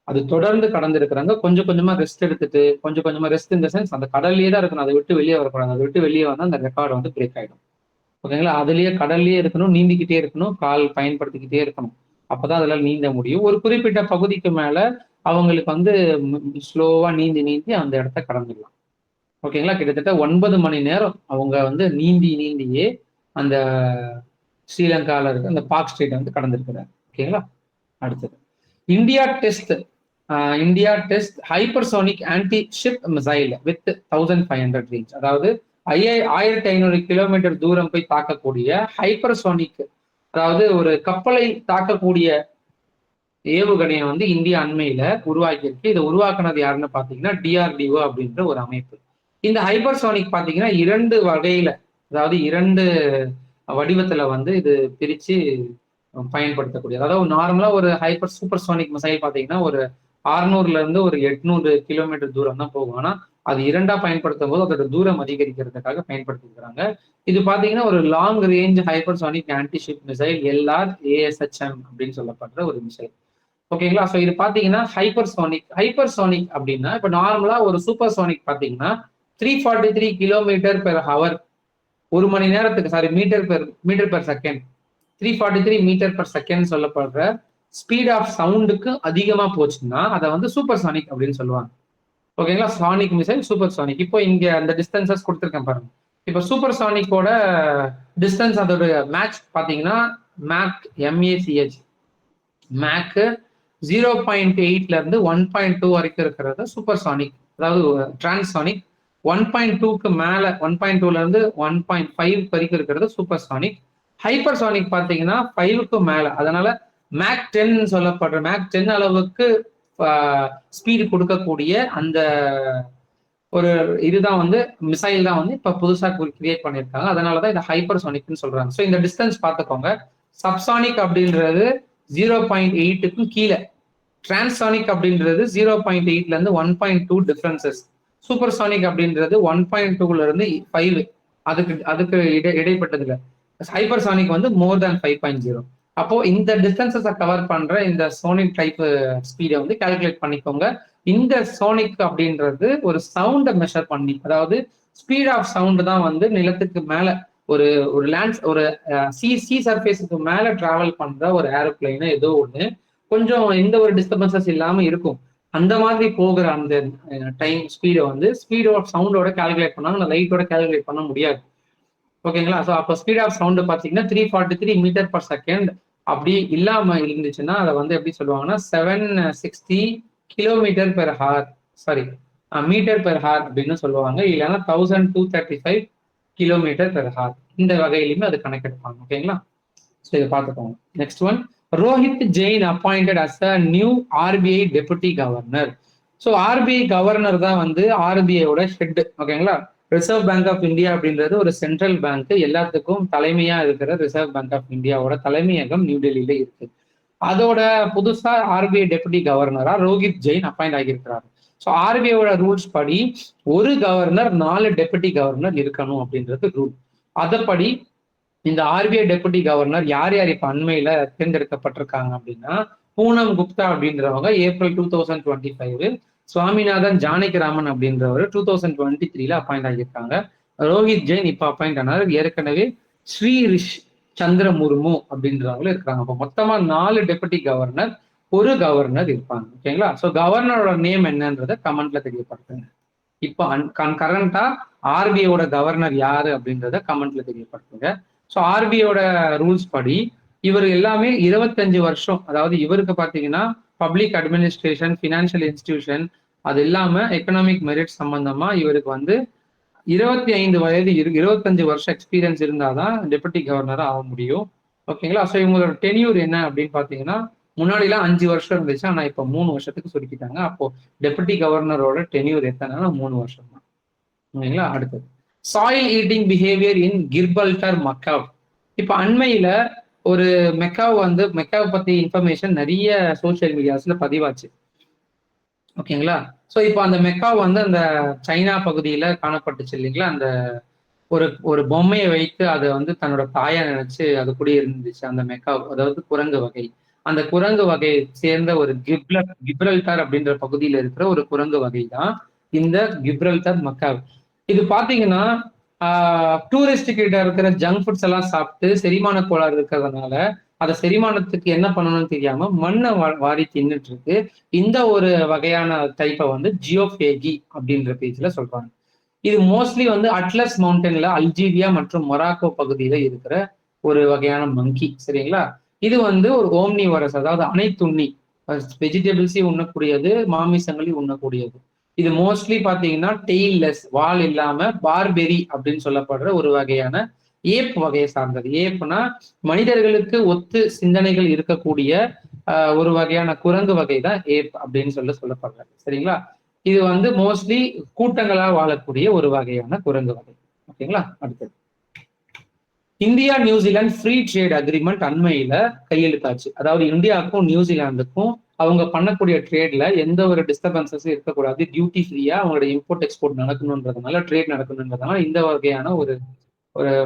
அது தொடர்ந்து கடந்திருக்கிறாங்க. கொஞ்சம் கொஞ்சமா ரெஸ்ட் எடுத்துட்டு, கொஞ்சம் கொஞ்சமா ரெஸ்ட் இந்த சென்ஸ் அந்த கடல்லயே தான் இருக்கணும், அதை விட்டு வெளியே வரக்கூடாது. அதை விட்டு வெளியே வந்தா அந்த ரெக்கார்டு வந்து பிரேக் ஆயிடும். ஓகேங்களா? அதுலயே கடல்லயே இருக்கணும், நீந்திக்கிட்டே இருக்கணும், கால் பயன்படுத்திக்கிட்டே இருக்கணும். அப்பதான் அதெல்லாம் நீந்த முடியும். ஒரு குறிப்பிட்ட பகுதிக்கு மேல அவங்களுக்கு வந்து ஸ்லோவா நீந்தி நீந்தி அந்த இடத்த கடந்துடலாம். ஓகேங்களா? கிட்டத்தட்ட 9 மணி நேரம் அவங்க வந்து நீந்தியே அந்த ஸ்ரீலங்கால இருக்க அந்த பார்க் ஸ்ட்ரீட் வந்து கடந்திருக்கிறார். ஓகேங்களா? அடுத்தது India test hypersonic anti ship missile with 1500 range. அதாவது 1500 கிலோமீட்டர் தூரம் போய் தாக்கக்கூடிய ஹைப்பர்சோனிக், அதாவது ஒரு கப்பலை தாக்கக்கூடிய ஏவுகணையை வந்து இந்தியா அண்மையில உருவாக்கி இருக்கு. இதை உருவாக்குனது யாருன்னு பாத்தீங்கன்னா DRDO அப்படின்ற ஒரு அமைப்பு. இந்த ஹைப்பர்சோனிக் பாத்தீங்கன்னா 2 வகையில, அதாவது 2 வடிவத்துல வந்து இது பிரிச்சு பயன்படுத்தக்கூடிய, அதாவது நார்மலா ஒரு சூப்பர்சோனிக் மிசைல் பாத்தீங்கன்னா ஒரு 600 இருந்து ஒரு 800 கிலோமீட்டர் தூரம் தான் போகும். ஆனா அது 2ஆ பயன்படுத்தும் போது அதோட தூரம் அதிகரிக்கிறதுக்காக பயன்படுத்திக்கிறாங்க. இது பாத்தீங்கன்னா ஒரு long range hypersonic anti-ship missile LRASHM அப்படின்னு சொல்லப்படுற ஒரு மிசைல். ஓகேங்களா? ஸோ இது பாத்தீங்கன்னா ஹைப்பர்சோனிக் அப்படின்னா இப்ப நார்மலா ஒரு சூப்பர்சோனிக் பாத்தீங்கன்னா 343 கிலோமீட்டர் பெர் ஹவர், ஒரு மணி நேரத்துக்கு metre per second, 343 metre per second சொல்லப்படுற ஸ்பீட் ஆஃப் சவுண்டுக்கு அதிகமா போச்சுன்னா அதை வந்து சூப்பர்சானிக் அப்படின்னு சொல்லுவாங்க. ஓகேங்களா? Sonic missile, super Sonic. இப்போ இங்க அந்த டிஸ்டன்சஸ் கொடுத்துருக்கேன் பாருங்க. இப்போ சூப்பர் சானிக்கோட டிஸ்டன்ஸ் அதோட மேட்ச் பாத்தீங்கன்னா மேக் MACH மேக் 0.8 இருந்து 1.2 வரைக்கும் இருக்கிறது சூப்பர் சானிக். அதாவது டிரான்சானிக் 1.2க்கு மேல 1.2ல இருந்து 1.5 வரைக்கும் இருக்கிறது சூப்பர் சானிக். ஹைப்பர்சானிக் பாத்தீங்கன்னா 5க்கு மேல, அதனால மேக் 10 சொல்லப்படுற மேக் 10 அளவுக்கு ஸ்பீடு கொடுக்கக்கூடிய அந்த ஒரு இதுதான் வந்து மிசைல் தான் வந்து இப்ப புதுசா கிரியேட் பண்ணியிருக்காங்க. அதனாலதான் இதை ஹைப்பர்சானிக்னு சொல்றாங்க. ஸோ இந்த டிஸ்டன்ஸ் பார்த்துக்கோங்க. சப்சானிக் அப்படின்றது 0.8க்கும் கீழே, டிரான்சானிக் அப்படின்றது 0.8ல இருந்து 1.2 டிஃபரன்சஸ். சூப்பர்சானிக் அப்படின்றது 1.2ல இருந்து 5, அதுக்கு அதுக்கு இடைப்பட்டதுல. ஹைப்பர்சானிக் வந்து மோர் தேன் 5.0. அப்போ இந்த டிஸ்டன்சஸை கவர் பண்ற இந்த சோனிக் டைப் ஸ்பீடை வந்து கால்குலேட் பண்ணிக்கோங்க. இந்த சோனிக் அப்படின்றது ஒரு சவுண்டை மெஷர் பண்ணி, அதாவது ஸ்பீட் ஆஃப் சவுண்ட் தான் வந்து நிலத்துக்கு மேல ஒரு ஒரு லேண்ட் ஒரு சி சர்ஃபேஸுக்கு மேல டிராவல் பண்ற ஒரு ஏரோப்ளைன் ஏதோ ஒண்ணு கொஞ்சம் எந்த ஒரு டிஸ்டர்பன்சஸ் இல்லாம இருக்கும். அந்த மாதிரி போகிற அந்த டைம் ஸ்பீடை வந்து ஸ்பீட் ஆஃப் சவுண்டோட கால்குலேட் பண்ணாங்க, லைட்டோட கால்குலேட் பண்ண முடியாது. ஓகேங்களா? ஸோ அப்போ ஸ்பீட் ஆஃப் சவுண்ட் பார்த்தீங்கன்னா 343 மீட்டர் பர் செகண்ட் அப்படி இல்லாம இருந்துச்சுன்னா அதை வந்து எப்படி சொல்லுவாங்கன்னா 760 kilometre per hour, sorry metre per hour அப்படின்னு சொல்லுவாங்க. இல்லைன்னா 1235 கிலோமீட்டர் பெர் ஹார். இந்த வகையிலுமே அது கணக்கு எடுப்பாங்க. ஓகேங்களா? ஸோ இதை பார்த்துக்கோங்க. Next one, Rohit Jain appointed as a new RBI deputy governor. So RBI governor தான் வந்து ஆர்பிஐயோட ஹெட். ஓகேங்களா? ரிசர்வ் பேங்க் ஆஃப் இந்தியா அப்படின்றது ஒரு சென்ட்ரல் பேங்க், எல்லாத்துக்கும் தலைமையா இருக்கிற ரிசர்வ் பேங்க் ஆஃப் இந்தியாவோட தலைமையகம் நியூ டெல்லியில இருக்கு. அதோட புதுசா ஆர்பிஐ டெபுட்டி கவர்னரா ரோஹித் ஜெயின் அப்பாயிண்ட் ஆகியிருக்கிறார். ஸோ ஆர்பிஐயோட ரூல்ஸ் படி ஒரு கவர்னர் 4 டெபுட்டி கவர்னர் இருக்கணும் அப்படின்றது ரூல். அதப்படி இந்த ஆர்பிஐ டெபுட்டி கவர்னர் யார் யார் இப்ப அண்மையில தேர்ந்தெடுக்கப்பட்டிருக்காங்க அப்படின்னா, பூனம் குப்தா அப்படின்றவங்க ஏப்ரல் 2025, சுவாமிநாதன் ஜானகிராமன் அப்படின்றவர் 2023ல அப்பாயிண்ட் ஆகியிருக்காங்க. ரோஹித் ஜெயின் இப்ப அப்பாயிண்ட் ஆனார். ஏற்கனவே ஸ்ரீ ரிஷ் சந்திர முர்மு அப்படின்றவங்களும் இருக்கிறாங்க. அப்போ மொத்தமா 4 டெபுட்டி கவர்னர், ஒரு கவர்னர் இருப்பாங்க. ஓகேங்களா? ஸோ கவர்னரோட நேம் என்னன்றத கமெண்ட்ல தெரியப்படுத்துங்க. இப்போ கரண்டா ஆர்பிஐயோட கவர்னர் யாரு அப்படின்றத கமெண்ட்ல தெரியப்படுத்துங்க. ஸோ ஆர்பிஐயோட ரூல்ஸ் படி இவர் எல்லாமே 25 வருஷம், அதாவது இவருக்கு பார்த்தீங்கன்னா பப்ளிக் அட்மினிஸ்ட்ரேஷன், ஃபினான்ஷியல் இன்ஸ்டிடியூஷன், அது இல்லாம எக்கனாமிக் மெரிட் சம்பந்தமா இவருக்கு வந்து 25 வயது 25 வருஷம் எக்ஸ்பீரியன்ஸ் இருந்தாதான் டெபுட்டி கவர்னரா ஆக முடியும். ஓகேங்களா? ஸோ இவங்களோட டென்யூர் என்ன அப்படின்னு பார்த்தீங்கன்னா, முன்னாடிலாம் 5 வருஷம் இருந்துச்சு, ஆனா இப்போ 3 வருஷத்துக்கு சுருக்கிட்டாங்க. அப்போ டெபுட்டி கவர்னரோட டென்யூர் எத்தனைன்னா 3 வருஷம் தான். ஓகேங்களா? அடுத்தது, soil eating behaviour in Gibraltar macaque. இப்ப அண்மையில ஒரு மெக்காவ் பத்தி இன்ஃபர்மேஷன் நிறைய சோசியல் மீடியாஸ்ல பதிவாச்சு. ஓகேங்களா? ஸோ இப்போ அந்த மெக்காவ் வந்து அந்த சைனா பகுதியில காணப்பட்டுச்சு இல்லைங்களா? அந்த ஒரு பொம்மையை வைத்து அதை வந்து தன்னோட தாயா நினைச்சு அது கூட இருந்துச்சு அந்த மெக்காவ், அதாவது குரங்கு வகை. அந்த குரங்கு வகையை சேர்ந்த ஒரு கிப்ரல்டர் அப்படின்ற பகுதியில இருக்கிற ஒரு குரங்கு வகை தான் இந்த கிப்ரல்டர் மக்காவ். இது பாத்தீங்கன்னா டூரிஸ்ட் கிட்ட இருக்கிற ஜங்க் ஃபுட்ஸ் எல்லாம் சாப்பிட்டு செரிமான கோளாறு இருக்கிறதுனால அதை செரிமானத்துக்கு என்ன பண்ணணும்னு தெரியாம மண்ணை வாரி தின்னுட்டு இருக்கு. இந்த ஒரு வகையான டைப்பை வந்து ஜியோஃபேகி அப்படின்ற பேஜ்ல சொல்றாங்க. இது மோஸ்ட்லி வந்து அட்லஸ் மவுண்டன்ல அல்ஜீரியா மற்றும் மொராக்கோ பகுதியில இருக்கிற ஒரு வகையான மங்கி. சரிங்களா? இது வந்து ஒரு ஓம்னிவரஸ், அதாவது அனைத்துண்ணி, வெஜிடபிள்ஸையும் உண்ணக்கூடியது, மாமிசங்களையும் உண்ணக்கூடியது. இது மோஸ்ட்லி பாத்தீங்கன்னா டெய்ல்லெஸ், வால் இல்லாம பார்பெரி அப்படின்னு சொல்லப்படுற ஒரு வகையான ஏப் வகையை சார்ந்தது. ஏப்னா மனிதர்களுக்கு ஒத்து சிந்தனைகள் இருக்கக்கூடிய ஒரு வகையான குரங்கு வகை தான் ஏப் அப்படின்னு சொல்லப்படுறது. சரிங்களா? இது வந்து மோஸ்ட்லி கூட்டங்களா வாழக்கூடிய ஒரு வகையான குரங்கு வகை. ஓகேங்களா? அடுத்தது, India New Zealand free trade agreement அண்மையில கையெழுத்தாச்சு. அதாவது இந்தியாவுக்கும் நியூசிலாந்துக்கும் அவங்க பண்ணக்கூடிய ட்ரேட்ல எந்த ஒரு டிஸ்டர்பன்சஸும் இருக்கக்கூடாது, டியூட்டி ஃப்ரீயா அவங்களோட இம்போர்ட் எக்ஸ்போர்ட் நடக்கணுன்றதுனால, ட்ரேட் நடக்கணுன்றதுனால இந்த வகையான ஒரு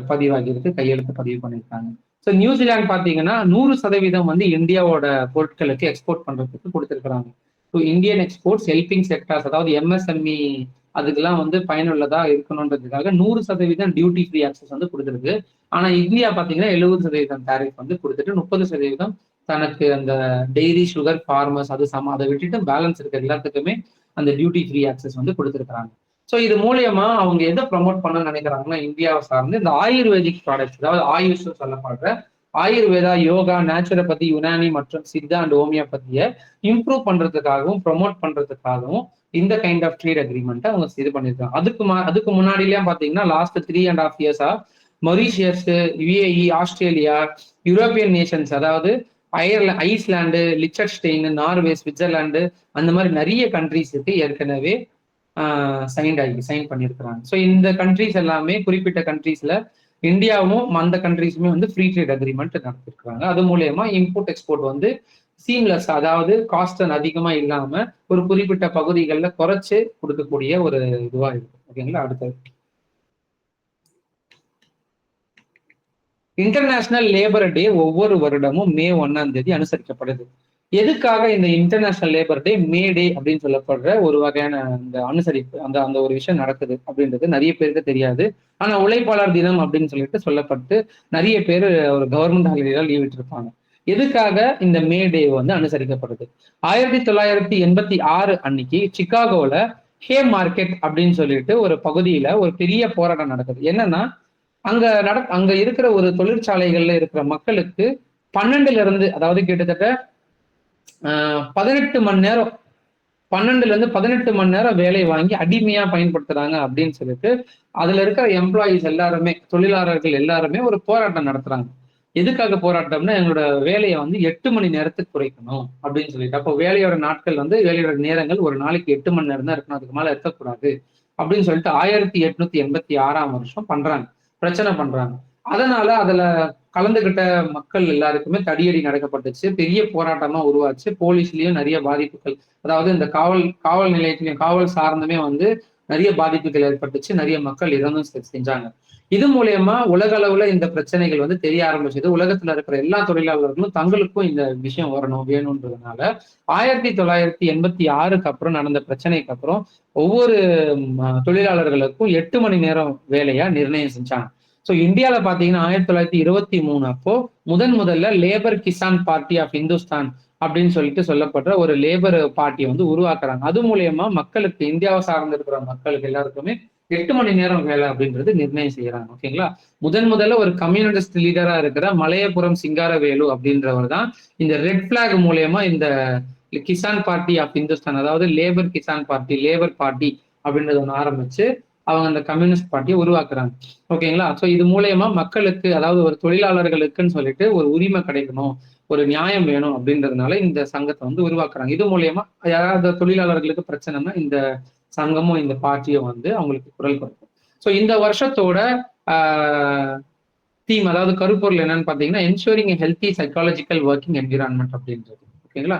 பதிவாகியிருக்கு, கையெழுத்து பதிவு பண்ணியிருக்காங்க. ஸோ நியூசிலாந்து பாத்தீங்கன்னா 100% வந்து இந்தியாவோட பொருட்களுக்கு எக்ஸ்போர்ட் பண்றதுக்கு கொடுத்துருக்காங்க. So Indian exports helping sectors, அதாவது எம்எஸ்எம்இ அதுக்கெல்லாம் வந்து பயனுள்ளதா இருக்கணுன்றதுக்காக 100% டியூட்டி ஃப்ரீ ஆக்சஸ் வந்து கொடுத்துருக்கு. ஆனா இந்தியா பாத்தீங்கன்னா 70% டேரிஃப் வந்து கொடுத்துட்டு 30% தனக்கு அந்த டெய்ரி, சுகர், ஃபார்மர்ஸ் அது அதை விட்டுட்டு பேலன்ஸ் இருக்கிற எல்லாத்துக்குமே அந்த டியூட்டி ஃப்ரீ ஆக்சஸ் வந்து கொடுத்துருக்காங்க. ஸோ இது மூலியமா அவங்க எதை ப்ரமோட் பண்ண நினைக்கிறாங்கன்னா, இந்தியாவை சார்ந்து இந்த ஆயுர்வேதிக் ப்ராடக்ட்ஸ், அதாவது ஆயுஷ் சொல்லப்படுற ஆயுர்வேதா, யோகா, நேச்சுரோபதி, யுனானி மற்றும் சித்தா அண்ட் ஹோமியோபதியை இம்ப்ரூவ் பண்றதுக்காகவும் ப்ரொமோட் பண்றதுக்காகவும் இந்த கைண்ட் ஆஃப் ட்ரேட் அக்ரிமெண்ட்டை அவங்க இது பண்ணியிருக்காங்க. அதுக்கு முன்னாடிலாம் பாத்தீங்கன்னா லாஸ்ட் 3.5 இயர்ஸா Mauritius, UAE, Australia, European Nations, அதாவது ஐஸ்லாண்டு, லிச்சர்ஸ்டெயின், நார்வே, சுவிட்சர்லாந்து, அந்த மாதிரி நிறைய கண்ட்ரீஸுக்கு ஏற்கனவே சைன் பண்ணியிருக்கிறாங்க. ஸோ இந்த கண்ட்ரீஸ் எல்லாமே, குறிப்பிட்ட கண்ட்ரீஸ்ல இந்தியாவும் அந்த கண்ட்ரீஸுமே வந்து ஃப்ரீ ட்ரேட் அக்ரிமெண்ட் நடத்திருக்கிறாங்க. அது மூலயமா இம்போர்ட் எக்ஸ்போர்ட் வந்து சீம்லெஸ், அதாவது காஸ்ட் அதிகமா இல்லாம ஒரு குறிப்பிட்ட பகுதிகளில் குறைச்சு கொடுக்கக்கூடிய ஒரு இதுவா இருக்கும். ஓகேங்களா. அடுத்தது இன்டர்நேஷனல் லேபர் டே ஒவ்வொரு வருடமும் மே 1ஆம் தேதி அனுசரிக்கப்படுது. எதுக்காக இந்த இன்டர்நேஷனல் லேபர் டே, மே டே அப்படின்னு சொல்லப்படுற ஒரு வகையான இந்த அனுசரிப்பு, அந்த அந்த ஒரு விஷயம் நடக்குது அப்படின்றது நிறைய பேருக்கு தெரியாது. ஆனா உழைப்பாளர் தினம் அப்படின்னு சொல்லிட்டு சொல்லப்பட்டு நிறைய பேர் ஒரு கவர்மெண்ட் ஹாலிடேல லீவ் விட்டுருப்பாங்க. எதுக்காக இந்த மே டே வந்து அனுசரிக்கப்படுது? 1986 அன்னைக்கு சிகாகோல ஹே மார்க்கெட் அப்படின்னு சொல்லிட்டு ஒரு பகுதியில ஒரு பெரிய போராட்டம் நடக்குது. என்னன்னா, அங்க இருக்கிற ஒரு தொழிற்சாலைகள்ல இருக்கிற மக்களுக்கு 12ல இருந்து, அதாவது கிட்டத்தட்ட 18 மணி நேரம், 12ல இருந்து 18 மணி நேரம் வேலை வாங்கி அடிமையா பயன்படுத்துறாங்க அப்படின்னு சொல்லிட்டு அதுல இருக்கிற எம்ப்ளாயிஸ் எல்லாருமே, தொழிலாளர்கள் எல்லாருமே ஒரு போராட்டம் நடத்துறாங்க. எதுக்காக போராட்டம்னா, எங்களோட வேலையை வந்து 8 மணி நேரத்துக்கு குறைக்கணும் அப்படின்னு சொல்லிட்டு. அப்போ வேலையோட நாட்கள் வந்து, வேலையோட நேரங்கள் ஒரு நாளைக்கு 8 மணி நேரம் தான் இருக்கணும், அதுக்கு மேல இருக்கக்கூடாது அப்படின்னு சொல்லிட்டு 1886ஆம் வருஷம் பண்றாங்க, பிரச்சனை பண்றாங்க. அதனால அதுல கலந்துகிட்ட மக்கள் எல்லாருக்குமே தடியடி நடக்கப்பட்டுச்சு, பெரிய போராட்டமா உருவாச்சு. போலீஸ்லயும் நிறைய பாதிப்புகள், அதாவது இந்த காவல் காவல் நிலையத்திலையும் காவல் சார்ந்துமே வந்து நிறைய பாதிப்புகள் ஏற்பட்டுச்சு, நிறைய மக்கள் இறந்தும் செஞ்சாங்க. இது மூலியமா உலக அளவுல இந்த பிரச்சனைகள் வந்து தெரிய ஆரம்பிச்சது. உலகத்துல இருக்கிற எல்லா தொழிலாளர்களும் தங்களுக்கும் இந்த விஷயம் வரணும் வேணும்ன்றதுனால 1986க்கு அப்புறம் நடந்த பிரச்சனைக்கு அப்புறம் ஒவ்வொரு தொழிலாளர்களுக்கும் 8 மணி நேரம் வேலையா நிர்ணயம் செஞ்சாங்க. ஸோ இந்தியாவில பாத்தீங்கன்னா 1923 அப்போ முதல்ல labour Kisan party of Hindustan அப்படின்னு சொல்லிட்டு சொல்லப்படுற ஒரு லேபர் பார்ட்டியை வந்து உருவாக்குறாங்க. அது மூலியமா மக்களுக்கு, இந்தியாவை சார்ந்து இருக்கிற மக்களுக்கு எல்லாருக்குமே 8 மணி நேரம் வேலை அப்படின்றது நிர்ணயம் செய்யறாங்க. ஓகேங்களா. முதல்ல ஒரு கம்யூனிஸ்ட் லீடரா இருக்கிற மலையபுரம் சிங்காரவேலு அப்படின்றவர் தான் இந்த ரெட் பிளாக் மூலியமா இந்த கிசான் பார்ட்டி ஆஃப் இந்துஸ்தான், அதாவது labour Kisan party, labour party அப்படின்றத ஒன்று ஆரம்பிச்சு அவங்க அந்த கம்யூனிஸ்ட் பார்ட்டியை உருவாக்குறாங்க. ஓகேங்களா. ஸோ இது மூலயமா மக்களுக்கு, அதாவது ஒரு தொழிலாளர்களுக்குன்னு சொல்லிட்டு ஒரு உரிமை கிடைக்கணும், ஒரு நியாயம் வேணும் அப்படின்றதுனால இந்த சங்கத்தை வந்து உருவாக்குறாங்க. இது மூலயமா யாராவது தொழிலாளர்களுக்கு பிரச்சனைனா இந்த சங்கமும் இந்த பார்ட்டியும் வந்து அவங்களுக்கு குரல் கொடுக்கும். ஸோ இந்த வருஷத்தோட தீம், அதாவது கருப்பொருள் என்னன்னு பாத்தீங்கன்னா, ensuring healthy psychological working environment அப்படின்றது. ஓகேங்களா.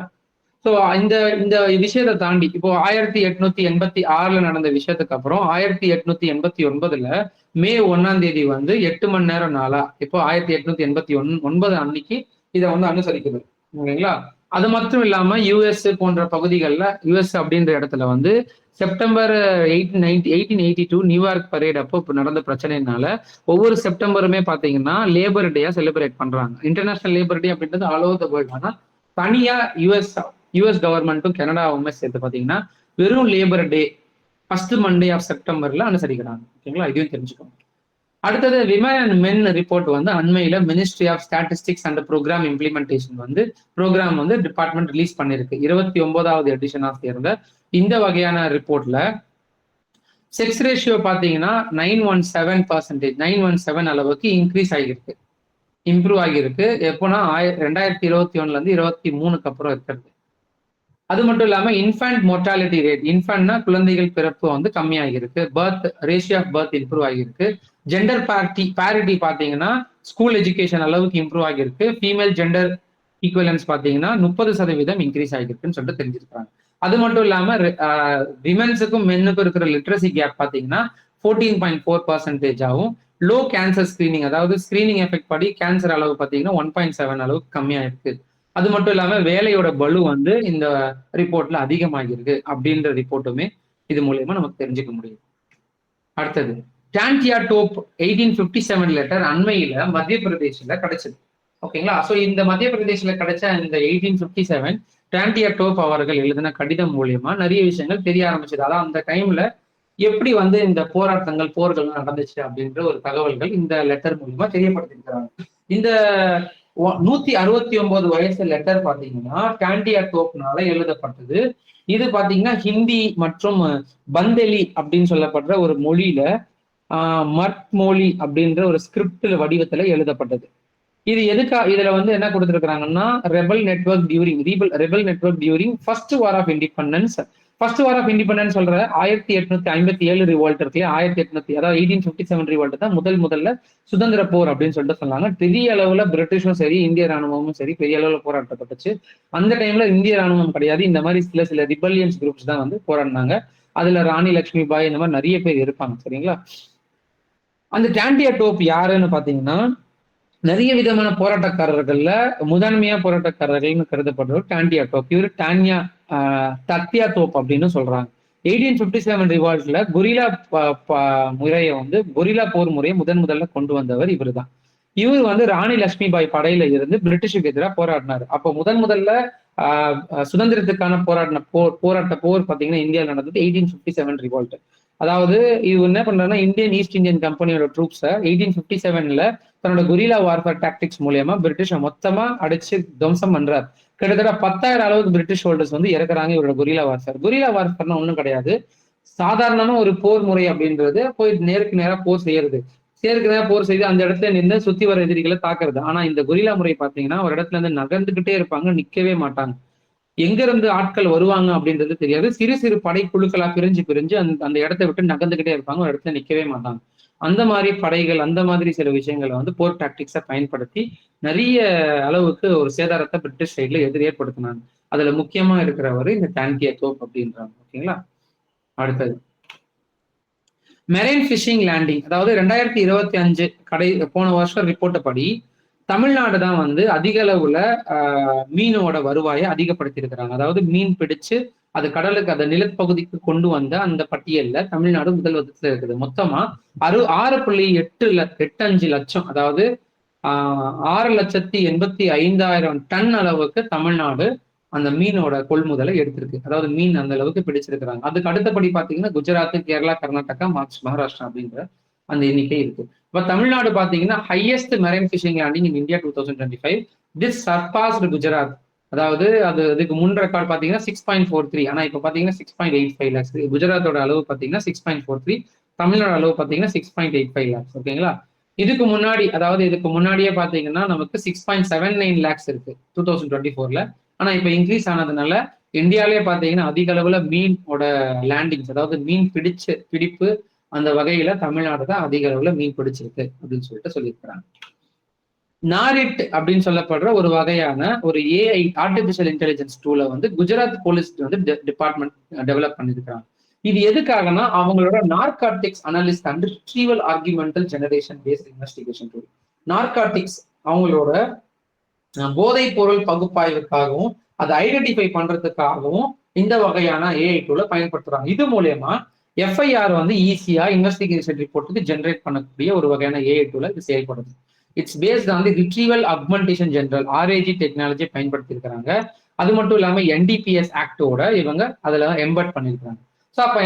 ஸோ இந்த இந்த விஷயத்தை தாண்டி இப்போ 1886ல நடந்த விஷயத்துக்கு அப்புறம் 1889ல மே 1ஆம் தேதி வந்து 8 மணி நேரம் நாளா இப்போ 1889 அன்னைக்கு இதை வந்து அனுசரிக்குது. ஓகேங்களா. அது மட்டும் இல்லாம யுஎஸ் போன்ற பகுதிகளில், யுஎஸ் அப்படின்ற இடத்துல வந்து செப்டம்பர் 1882 நியூயார்க் பரேட் அப்போ நடந்த பிரச்சனைனால ஒவ்வொரு செப்டம்பருமே பாத்தீங்கன்னா லேபர் டேயா செலிப்ரேட் பண்றாங்க. இன்டர்நேஷனல் லேபர் டே அப்படின்றது ஆல் ஓவர் த வேர்ல்ட். ஆனா தனியா யுஎஸ் கவர்மெண்ட்டும் கனடாவுமே சேர்த்து பாத்தீங்கன்னா வெறும் labour day first Monday of செப்டம்பர்ல அனுசரிக்கிறாங்க. ஓகேங்களா. இதையும் தெரிஞ்சுக்கோங்க. அடுத்தது விமன் அண்ட் மென் ரிப்போர்ட் வந்து அண்மையில ministry of statistics and programme implementation வந்து ப்ரோக்ராம் வந்து டிபார்ட்மெண்ட் ரிலீஸ் பண்ணிருக்கு. 29வது எடிஷன் ஆஃப் இருந்த இந்த வகையான ரிப்போர்ட்ல செக்ஸ் ரேஷியோ பாத்தீங்கன்னா 917% அளவுக்கு இன்க்ரீஸ் ஆகியிருக்கு, இம்ப்ரூவ் ஆகியிருக்கு. எப்போனா 2021ல இருந்து 23க்கு அப்புறம் இருக்கிறது. அது மட்டும் இல்லாம இன்ஃபேண்ட் மோர்டாலிட்டி ரேட், இன்ஃபேண்ட்னா குழந்தைகள் பிறப்பு வந்து கம்மியாகிருக்கு. Birth ratio of birth improve ஆகியிருக்கு. ஜெண்டர் பேரிட்டி பாத்தீங்கன்னா ஸ்கூல் எஜுகேஷன் அளவுக்கு இம்ப்ரூவ் ஆகியிருக்கு. ஃபீமேல் ஜெண்டர் ஈக்குவலன்ஸ் பாத்தீங்கன்னா 30% இன்க்ரீஸ் ஆகியிருக்குன்னு சொல்லிட்டு தெரிஞ்சிருக்காங்க. அது மட்டும் இல்லாம விமென்ஸுக்கும் மென்னுக்கும் இருக்கிற லிட்ரஸி கேப் பாத்தீங்கன்னா 14.4% ஆகும். லோ கேன்சர் ஸ்கிரீனிங், அதாவது ஸ்கிரீனிங் எஃபெக்ட் படி கேன்சர் அளவு பாத்தீங்கன்னா 1.7 அளவுக்கு கம்மியா இருக்கு. அது மட்டும் இல்லாம வேலையோட பலு வந்து இந்த ரிப்போர்ட்ல அதிகமாகிருக்கு அப்படின்ற ரிப்போர்ட்டுமே இது மூலயமா நமக்கு தெரிஞ்சுக்க முடியும். அடுத்தது டான்டியா டோப் 1857 லெட்டர் அண்மையில மத்திய பிரதேசில கிடைச்சது. ஓகேங்களா. ஸோ இந்த மத்திய பிரதேசில கிடைச்ச இந்த 1857 டான்டியா டோப் அவர்கள் எழுதின கடிதம் மூலியமா நிறைய விஷயங்கள் தெரிய ஆரம்பிச்சது. அதான் அந்த டைம்ல எப்படி வந்து இந்த போராட்டங்கள், போர்கள் நடந்துச்சு அப்படின்ற ஒரு தகவல்கள் இந்த லெட்டர் மூலியமா தெரியப்படுத்திருக்கிறாங்க. இந்த 169 வயசு லெட்டர் பாத்தீங்கன்னா டான்டியா டோப்னால எழுதப்பட்டது. இது பாத்தீங்கன்னா ஹிந்தி மற்றும் பந்தேலி அப்படின்னு சொல்லப்படுற ஒரு மொழியில மர்க் மொழி அப்படின்ற ஒரு ஸ்கிரிப்ட் வடிவத்துல எழுதப்பட்டது. இது இதுல வந்து என்ன கொடுத்துருக்காங்கன்னா rebel network during first war of independence first war of independence சொல்ற 1857 ரிவால்ட் இருக்கு, 1800 அதாவது 1857 ரிவால்ட் தான் முதல்ல சுதந்திர போர் அப்படின்னு சொல்லிட்டு சொன்னாங்க. பெரிய அளவுல பிரிட்டிஷும் சரி இந்திய ராணுவமும் சரி பெரிய அளவுல போராட்டப்பட்டுச்சு. அந்த டைம்ல இந்திய ராணுவம் கிடையாது, இந்த மாதிரி சில ரிபல்லியன்ஸ் குரூப்ஸ் தான் வந்து போராடினாங்க. அதுல ராணி லட்சுமி பாய் இந்த மாதிரி நிறைய பேர் இருப்பாங்க. சரிங்களா? அந்த டாண்டியா டோப் யாருன்னு பாத்தீங்கன்னா, நிறைய விதமான போராட்டக்காரர்கள்ல முதன்மையா போராட்டக்காரர்கள்னு கருதப்படுறவர் டாண்டியா டோப். இவரு தத்தியா தோப் அப்படின்னு சொல்றாங்க. 1857 ரிவால்ட்ல கொரில்லா முறையை வந்து கொரில்லா போர் முறையை முதல்ல கொண்டு வந்தவர் இவர் தான். இவர் வந்து ராணி லட்சுமி பாய் படையில இருந்து பிரிட்டிஷுக்கு எதிராக போராடினாரு. அப்போ முதல்ல சுதந்திரத்துக்கான போராட்ட போர் பாத்தீங்கன்னா இந்தியாவில் நடந்தது 1857 ரிவால்ட். அதாவது இவர் என்ன பண்றாருன்னா, இந்தியன் ஈஸ்ட் இந்தியன் கம்பெனியோட ட்ரூப்ஸை 1857 தன்னோட குரில்லா வார்ஃபேர் டாக்டிக்ஸ் மூலியமா பிரிட்டிஷ் மொத்தமா அடிச்சு துவம்சம் பண்றாரு. கிட்டத்தட்ட 10,000 அளவுக்கு பிரிட்டிஷ் ஹோல்டர்ஸ் வந்து இறக்குறாங்க இவரோட குரில்லா வார்ஃபேர். குரில்லா வார்ஃபேர்னா ஒன்றும் கிடையாது, சாதாரணமா ஒரு போர் முறை அப்படின்றது போய் நேருக்கு நேரா போர் செய்யறது, நேருக்கு நேரம் போர் செய்து அந்த இடத்துல நின்று சுத்தி வர எதிரிகளை தாக்குறது. ஆனா இந்த குரில்லா முறை பாத்தீங்கன்னா ஒரு இடத்துல இருந்து நகர்ந்துகிட்டே இருப்பாங்க, நிக்கவே மாட்டாங்க. எங்க இருந்து ஆட்கள் வருவாங்க அப்படின்றது தெரியாது. சிறு சிறு படைக்குழுக்களா பிரிஞ்சு அந்த இடத்தை விட்டு நகர்ந்துகிட்டே இருப்பாங்க, ஒரு இடத்துல நிக்கவே மாட்டாங்க. அந்த மாதிரி படைகள், அந்த மாதிரி சில விஷயங்களை வந்து போர் டாக்டிக்ஸை பயன்படுத்தி நிறைய அளவுக்கு ஒரு சேதாரத்தை பிரிட்டிஷ் சைட்ல ஏற்படுத்தினாங்க. அதுல முக்கியமா இருக்கிறவர் இந்த டாண்டியா தோப் அப்படின்றாங்க. ஓகேங்களா? அடுத்தது மெரைன் ஃபிஷிங் லேண்டிங். அதாவது 2025 போன வருஷம் ரிப்போர்ட் படி தமிழ்நாடு தான் வந்து அதிக அளவுல மீனோட வருவாயை அதிகப்படுத்தி அதாவது மீன் பிடிச்சு அது கடலுக்கு அந்த நிலப்பகுதிக்கு கொண்டு வந்த அந்த பட்டியல்ல தமிழ்நாடு முதல் வகுத்துல இருக்குது. மொத்தமா 6.85 லட்சம், அதாவது 6,85,000 டன் அளவுக்கு தமிழ்நாடு அந்த மீனோட கொள்முதலை எடுத்திருக்கு. அதாவது மீன் அந்த அளவுக்கு பிடிச்சிருக்கிறாங்க. அதுக்கு அடுத்தபடி பாத்தீங்கன்னா குஜராத், கேரளா, கர்நாடகா, மகாராஷ்டிரா அப்படின்ற அந்த எண்ணிக்கை இருக்கு. இப்ப தமிழ்நாடு பாத்தீங்கன்னா highest marine fishing landing in India 2025. This surpassed Gujarat. அதாவது அதுக்கு முன் ரெக்கார்ட் பாத்தீங்கன்னா 6.43. ஆனா இப்ப பாத்தீங்கன்னா 6.85 லேக்ஸ். குஜராத்தோட அளவு பாத்தீங்கன்னா 6.43, தமிழ்நாடு அளவு பாத்தீங்கன்னா 6.85 லேக்ஸ். ஓகேங்களா? இதுக்கு முன்னாடியே பாத்தீங்கன்னா நமக்கு 6.79 லேக்ஸ் இருக்கு 2024ல. ஆனா இப்ப இன்க்ரீஸ் ஆனதுனால இந்தியாவிலே பாத்தீங்கன்னா அதிக அளவுல மீனோட லேண்டிங்ஸ், அதாவது மீன் பிடிப்பு அந்த வகையில தமிழ்நாடு தான் அதிக அளவுல மீன் பிடிச்சிருக்கு அப்படின்னு சொல்லிட்டு சொல்லியிருக்கிறாங்க. நாரிட் அப்படின்னு சொல்லப்படுற ஒரு வகையான ஒரு ஏஐ ஆர்டிபிஷியல் இன்டெலிஜென்ஸ் டூலை வந்து குஜராத் போலீஸ் வந்து டிபார்ட்மெண்ட் டெவலப் பண்ணியிருக்கிறாங்க. இது எதுக்காகனா அவங்களோட narcotics analysis and retrieval augmented generation based investigation tool. Narcotics அவங்களோட போதைப் பொருள் பகுப்பாய்வுக்காகவும் அதை ஐடென்டிஃபை பண்றதுக்காகவும் இந்த வகையான ஏஐ டூலை பயன்படுத்துறாங்க. இது மூலயமா எஃப்ஐஆர் வந்து ஈஸியா இன்வெஸ்டிகேஷன் ரிப்போர்ட்டுக்கு ஜென்ரேட் பண்ணக்கூடிய ஒரு வகையான ஏஐ டூலை இது செயல்படுது. It's based on the retrieval augmentation general RAG technology பயன்படுத்தி இருக்கிறாங்க. அது மட்டும் இல்லாம என்டிபிஎஸ் ஆக்டோட இவங்க அதுல எம்பர்ட் பண்ணிருக்காங்க. ஸோ அப்ப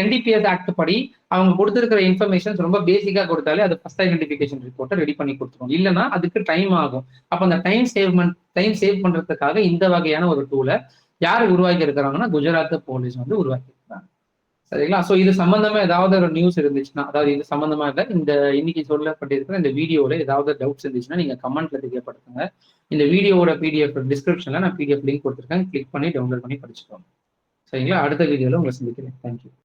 என்டிபிஎஸ் ஆக்ட் படி அவங்க கொடுத்திருக்கிற இன்ஃபர்மேஷன்ஸ் ரொம்ப பேசிக்கா கொடுத்தாலே அது ஃபர்ஸ்ட் ஐடென்டிஃபிகேஷன் ரிப்போர்ட்டை ரெடி பண்ணி கொடுத்துரும். இல்லைன்னா அதுக்கு டைம் ஆகும். அப்ப அந்த டைம் சேவ் பண்றதுக்காக இந்த வகையான ஒரு டூலை யார் உருவாக்கி இருக்கிறாங்கன்னா குஜராத் போலீஸ் வந்து உருவாக்கி இருக்கிறாங்க. சரிங்களா? ஸோ இது சம்பந்தமா ஏதாவது ஒரு நியூஸ் இருந்துச்சுன்னா, அதாவது இது சம்பந்தமா இல்லை, இந்த இன்னைக்கு சொல்லப்பட்டிருக்கிற இந்த வீடியோல ஏதாவது டவுட்ஸ் இருந்துச்சுன்னா நீங்க கமெண்ட்ல தெரியப்படுத்துங்க. இந்த வீடியோவோட பிடிஎஃப் டிஸ்கிரிப்ஷன்ல நான் பிடிஎஃப் லிங்க் கொடுத்துருக்கேன், கிளிக் பண்ணி டவுன்லோட் பண்ணி படிச்சுக்கோங்க. சரிங்களா? அடுத்த வீடியோல உங்களை சந்திக்கிறேன். தேங்க்யூ.